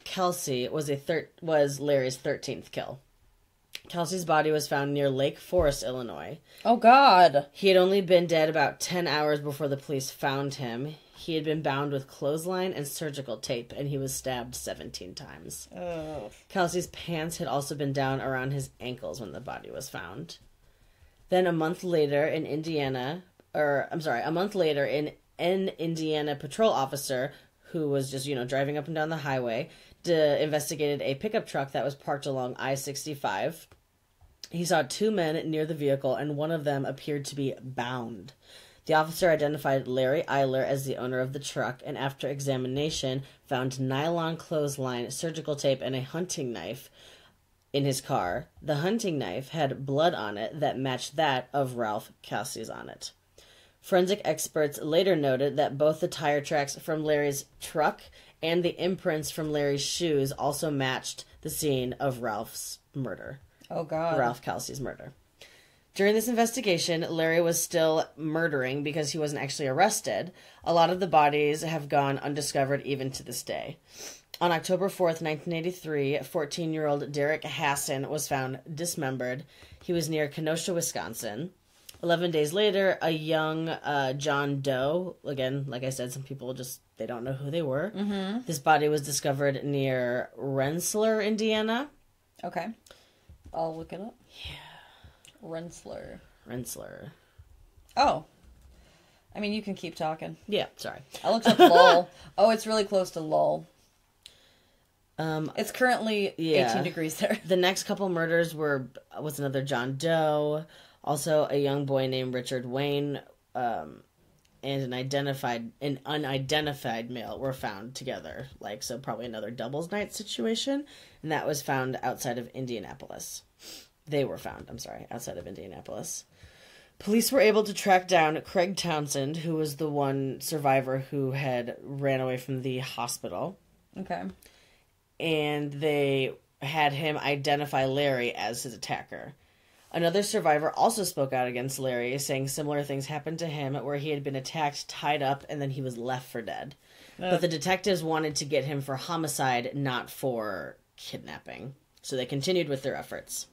Kelsey was Larry's 13th kill. Kelsey's body was found near Lake Forest, Illinois. Oh, God. He had only been dead about 10 hours before the police found him. He had been bound with clothesline and surgical tape, and he was stabbed 17 times. Oh. Kelsey's pants had also been down around his ankles when the body was found. Then a month later, an Indiana patrol officer who was just, driving up and down the highway, investigated a pickup truck that was parked along I-65. He saw two men near the vehicle, and one of them appeared to be bound. The officer identified Larry Eyler as the owner of the truck, and after examination, found nylon clothesline, surgical tape, and a hunting knife in his car. The hunting knife had blood on it that matched that of Ralph Kelsey's on it. Forensic experts later noted that both the tire tracks from Larry's truck and the imprints from Larry's shoes also matched the scene of Ralph's murder. Oh, God. Ralph Kelsey's murder. During this investigation, Larry was still murdering because he wasn't actually arrested. A lot of the bodies have gone undiscovered even to this day. On October 4th, 1983, 14-year-old Derek Hassan was found dismembered. He was near Kenosha, Wisconsin. 11 days later, a young John Doe, again, like I said, some people they don't know who they were. Mm-hmm. This body was discovered near Rensselaer, Indiana. Okay. I'll look it up. Yeah. Rensselaer. Oh. I mean, you can keep talking. Yeah, sorry. I looked up Lowell. Oh, it's really close to Lowell. It's currently 18 degrees there. The next couple murders was another John Doe, also a young boy named Richard Wayne, and an unidentified male were found together. So probably another doubles night situation, and that was found outside of Indianapolis. They were found, outside of Indianapolis. Police were able to track down Craig Townsend, who was the one survivor who had ran away from the hospital. Okay. And they had him identify Larry as his attacker. Another survivor also spoke out against Larry, saying similar things happened to him where he had been attacked, tied up, and then he was left for dead. But the detectives wanted to get him for homicide, not for kidnapping. So they continued with their efforts.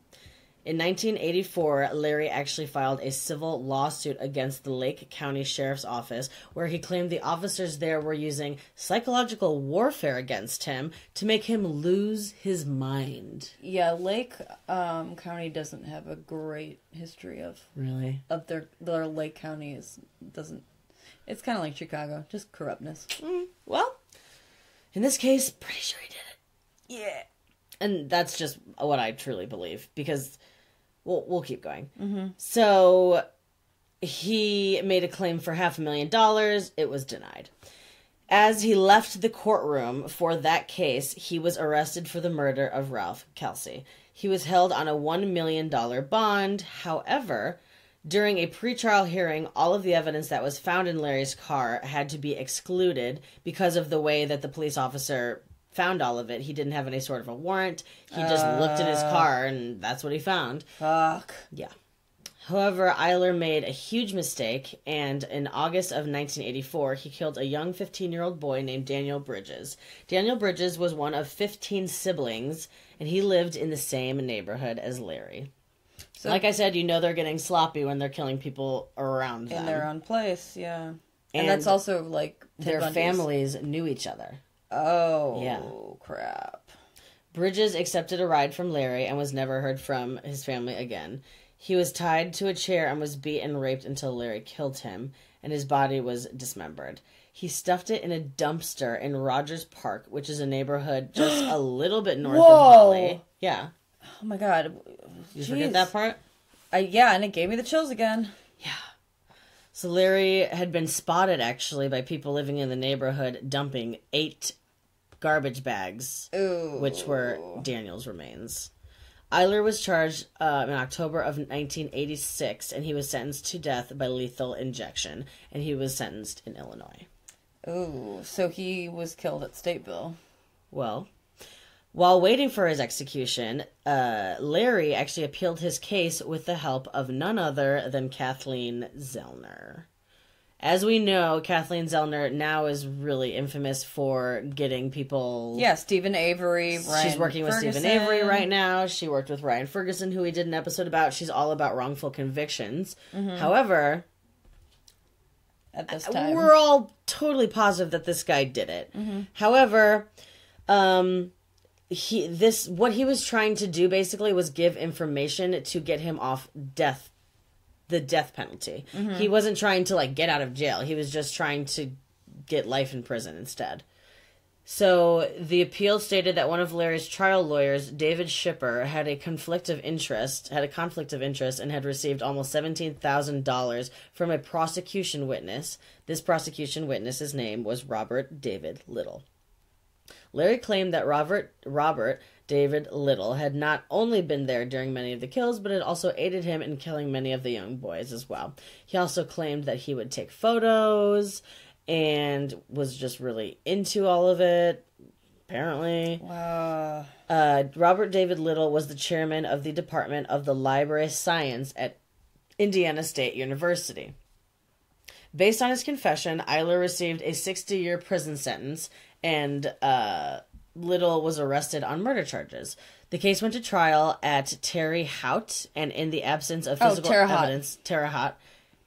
In 1984, Larry actually filed a civil lawsuit against the Lake County Sheriff's Office, where he claimed the officers there were using psychological warfare against him to make him lose his mind. Yeah, Lake County doesn't have a great history of their Lake County doesn't. It's kind of like Chicago, just corruptness. Well, in this case, pretty sure he did it. Yeah. And that's just what I truly believe, because we'll keep going. Mm-hmm. So he made a claim for $500,000. It was denied. As he left the courtroom for that case, he was arrested for the murder of Ralph Kelsey. He was held on a $1 million bond. However, during a pretrial hearing, all of the evidence that was found in Larry's car had to be excluded because of the way that the police officer found all of it. He didn't have any sort of a warrant. He just looked in his car, and that's what he found. Fuck. Yeah. However, Eyler made a huge mistake, and in August of 1984, he killed a young 15-year-old boy named Daniel Bridges. Daniel Bridges was one of 15 siblings, and he lived in the same neighborhood as Larry. So, like I said, they're getting sloppy when they're killing people around them. In their own place, yeah. And that's also, like, their families knew each other. Oh, yeah. Crap. Bridges accepted a ride from Larry and was never heard from his family again. He was tied to a chair and was beaten and raped until Larry killed him, and his body was dismembered. He stuffed it in a dumpster in Rogers Park, which is a neighborhood just a little bit north of Holly. Yeah. Oh my God. You forget that part? Yeah, and it gave me the chills again. Yeah. So Larry had been spotted, actually, by people living in the neighborhood dumping 8 garbage bags, which were Daniel's remains. Eyler was charged in October of 1986, and he was sentenced to death by lethal injection, and he was sentenced in Illinois. Ooh, so he was killed at Stateville. Well, while waiting for his execution, Larry actually appealed his case with the help of none other than Kathleen Zellner. As we know, Kathleen Zellner now is really infamous for getting people... Yeah, Stephen Avery, Ryan She's working with Ferguson. Stephen Avery right now. She worked with Ryan Ferguson, who we did an episode about. She's all about wrongful convictions. Mm-hmm. However, at this time, we're all totally positive that this guy did it. Mm-hmm. However, what he was trying to do basically was give information to get him off the death penalty. Mm-hmm. He wasn't trying to get out of jail. He was just trying to get life in prison instead. So the appeal stated that one of Larry's trial lawyers, David Shipper, had a conflict of interest and had received almost $17,000 from a prosecution witness. This prosecution witness's name was Robert David Little. Larry claimed that Robert David Little had not only been there during many of the kills, but had also aided him in killing many of the young boys as well. He also claimed that he would take photos and was just really into all of it, apparently. Wow. Robert David Little was the chairman of the Department of the Library of Science at Indiana State University. Based on his confession, Eyler received a 60-year prison sentence, and Little was arrested on murder charges. The case went to trial at Terre Haute, and in the absence of physical evidence, Terre Haute,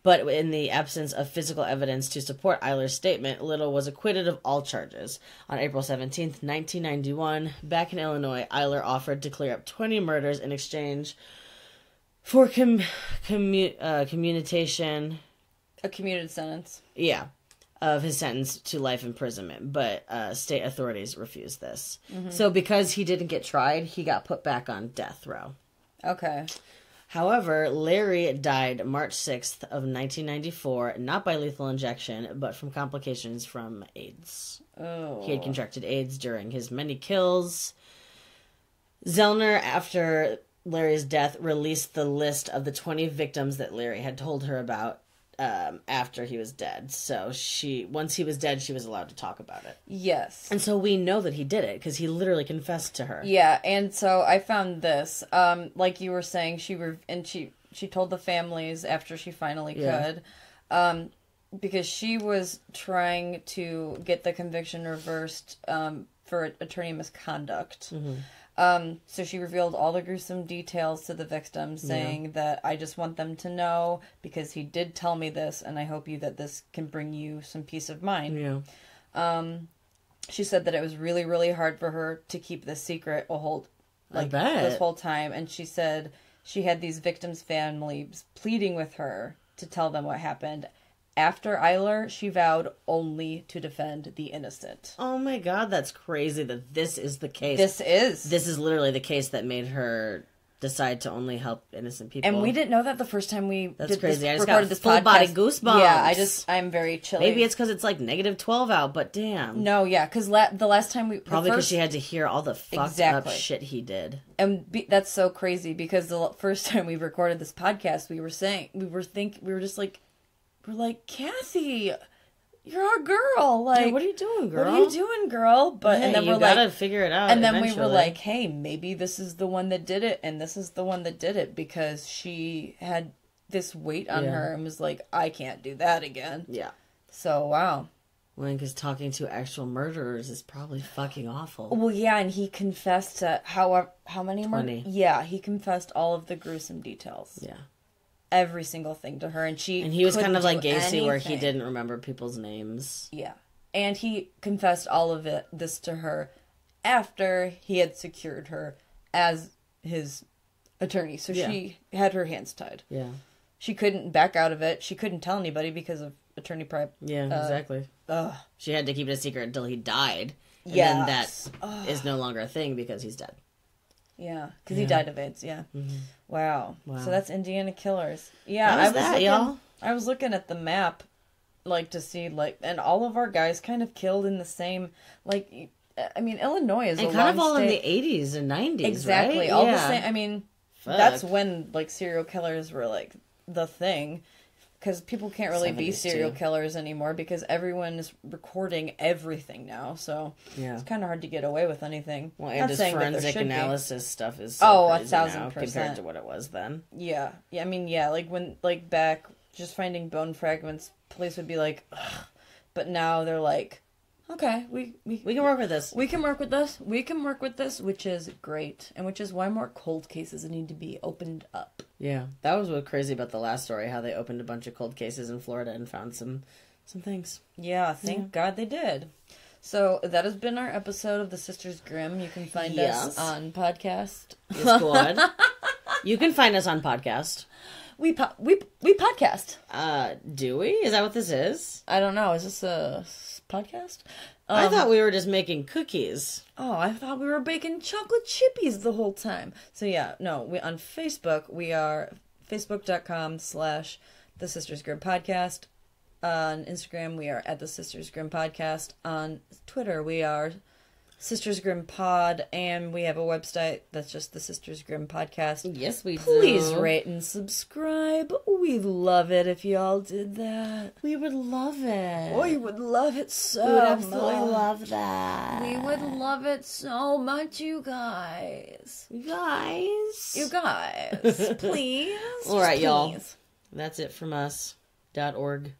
but in the absence of physical evidence to support Eyler's statement, Little was acquitted of all charges. On April 17th, 1991, back in Illinois, Eyler offered to clear up 20 murders in exchange for commutation. A commuted sentence. Yeah. Of his sentence to life imprisonment, but state authorities refused this. Mm-hmm. So because he didn't get tried, he got put back on death row. Okay. However, Larry died March 6th of 1994, not by lethal injection, but from complications from AIDS. Oh. He had contracted AIDS during his many kills. Zellner, after Larry's death, released the list of the 20 victims that Larry had told her about after he was dead. So once he was dead, she was allowed to talk about it. Yes. And so we know that he did it because he literally confessed to her. Yeah, and so I found this. Like you were saying, she told the families after she finally could. Because she was trying to get the conviction reversed for attorney misconduct. Mm-hmm. So she revealed all the gruesome details to the victims, saying that I just want them to know because he did tell me this, and I hope that this can bring you some peace of mind. Yeah. She said that it was really, really hard for her to keep this secret this whole time, and she said she had these victims' families pleading with her to tell them what happened, after Eyler, she vowed only to defend the innocent. Oh my god, that's crazy that this is the case. This is literally the case that made her decide to only help innocent people. And we didn't know that the first time we crazy. I just recorded got this full podcast. body goosebumps. Yeah, I'm very chilly. Maybe it's because it's like -12 out, but damn. No, yeah, because the last time we... Probably because she had to hear all the fucked up shit he did. And that's so crazy, because the first time we recorded this podcast, we were like, Kathy, you're our girl. Like, yeah, what are you doing, girl? What are you doing, girl? But hey, and then you gotta figure it out. And then eventually. we were like, hey, maybe this is the one that did it, and this is the one that did it, because she had this weight on her and was like, I can't do that again. Yeah. So wow. Well, because talking to actual murderers is probably fucking awful. Well, yeah, and he confessed to how many 20. Yeah, he confessed all of the gruesome details. Yeah. Every single thing to her, and he was kind of like Gacy, Gacy, where he didn't remember people's names. Yeah, and he confessed all of this to her after he had secured her as his attorney. So she had her hands tied. Yeah, she couldn't back out of it. She couldn't tell anybody because of attorney prep. Yeah, exactly. She had to keep it a secret until he died. And then that is no longer a thing because he's dead. Yeah, because he died of AIDS. Yeah. Mm-hmm. Wow. So that's Indiana Killers. Yeah, I was looking at the map, like, to see, like, and all of our guys kind of killed in the same, like, I mean, Illinois is and a kind of all state. In the 80s and 90s, exactly, right? all the same. I mean, Fuck. That's when, like, serial killers were, like, the thing. Because people can't really be serial killers anymore because everyone is recording everything now. So it's kind of hard to get away with anything. Well, and this forensic analysis stuff is crazy 1,000% now compared to what it was then. Yeah. I mean, yeah, like when, like, back, just finding bone fragments, police would be like, ugh. But now they're like, okay, we can work with this. We can work with this. We can work with this, which is great. And which is why more cold cases need to be opened up. Yeah, that was what's crazy about the last story, how they opened a bunch of cold cases in Florida and found some things. Yeah, thank God they did. So that has been our episode of the Sisters Grimm. You can find us on podcast. Yes, good. You can find us on podcast. We podcast. Do we? Is that what this is? I don't know. Is this a podcast? I thought we were just making cookies. Oh, I thought we were baking chocolate chippies the whole time. So yeah, no, on Facebook, we are facebook.com/The Sisters Grimm Podcast. On Instagram, we are at The Sisters Grimm Podcast. On Twitter, we are Sisters Grimm Pod, and we have a website that's just The Sisters Grimm Podcast. Yes, we do. Please rate and subscribe. We'd love it if y'all did that. We would love it. We would love it so much. We would absolutely love that. We would love it so much, you guys. You guys. Please. All right, y'all. That's it from us. .org.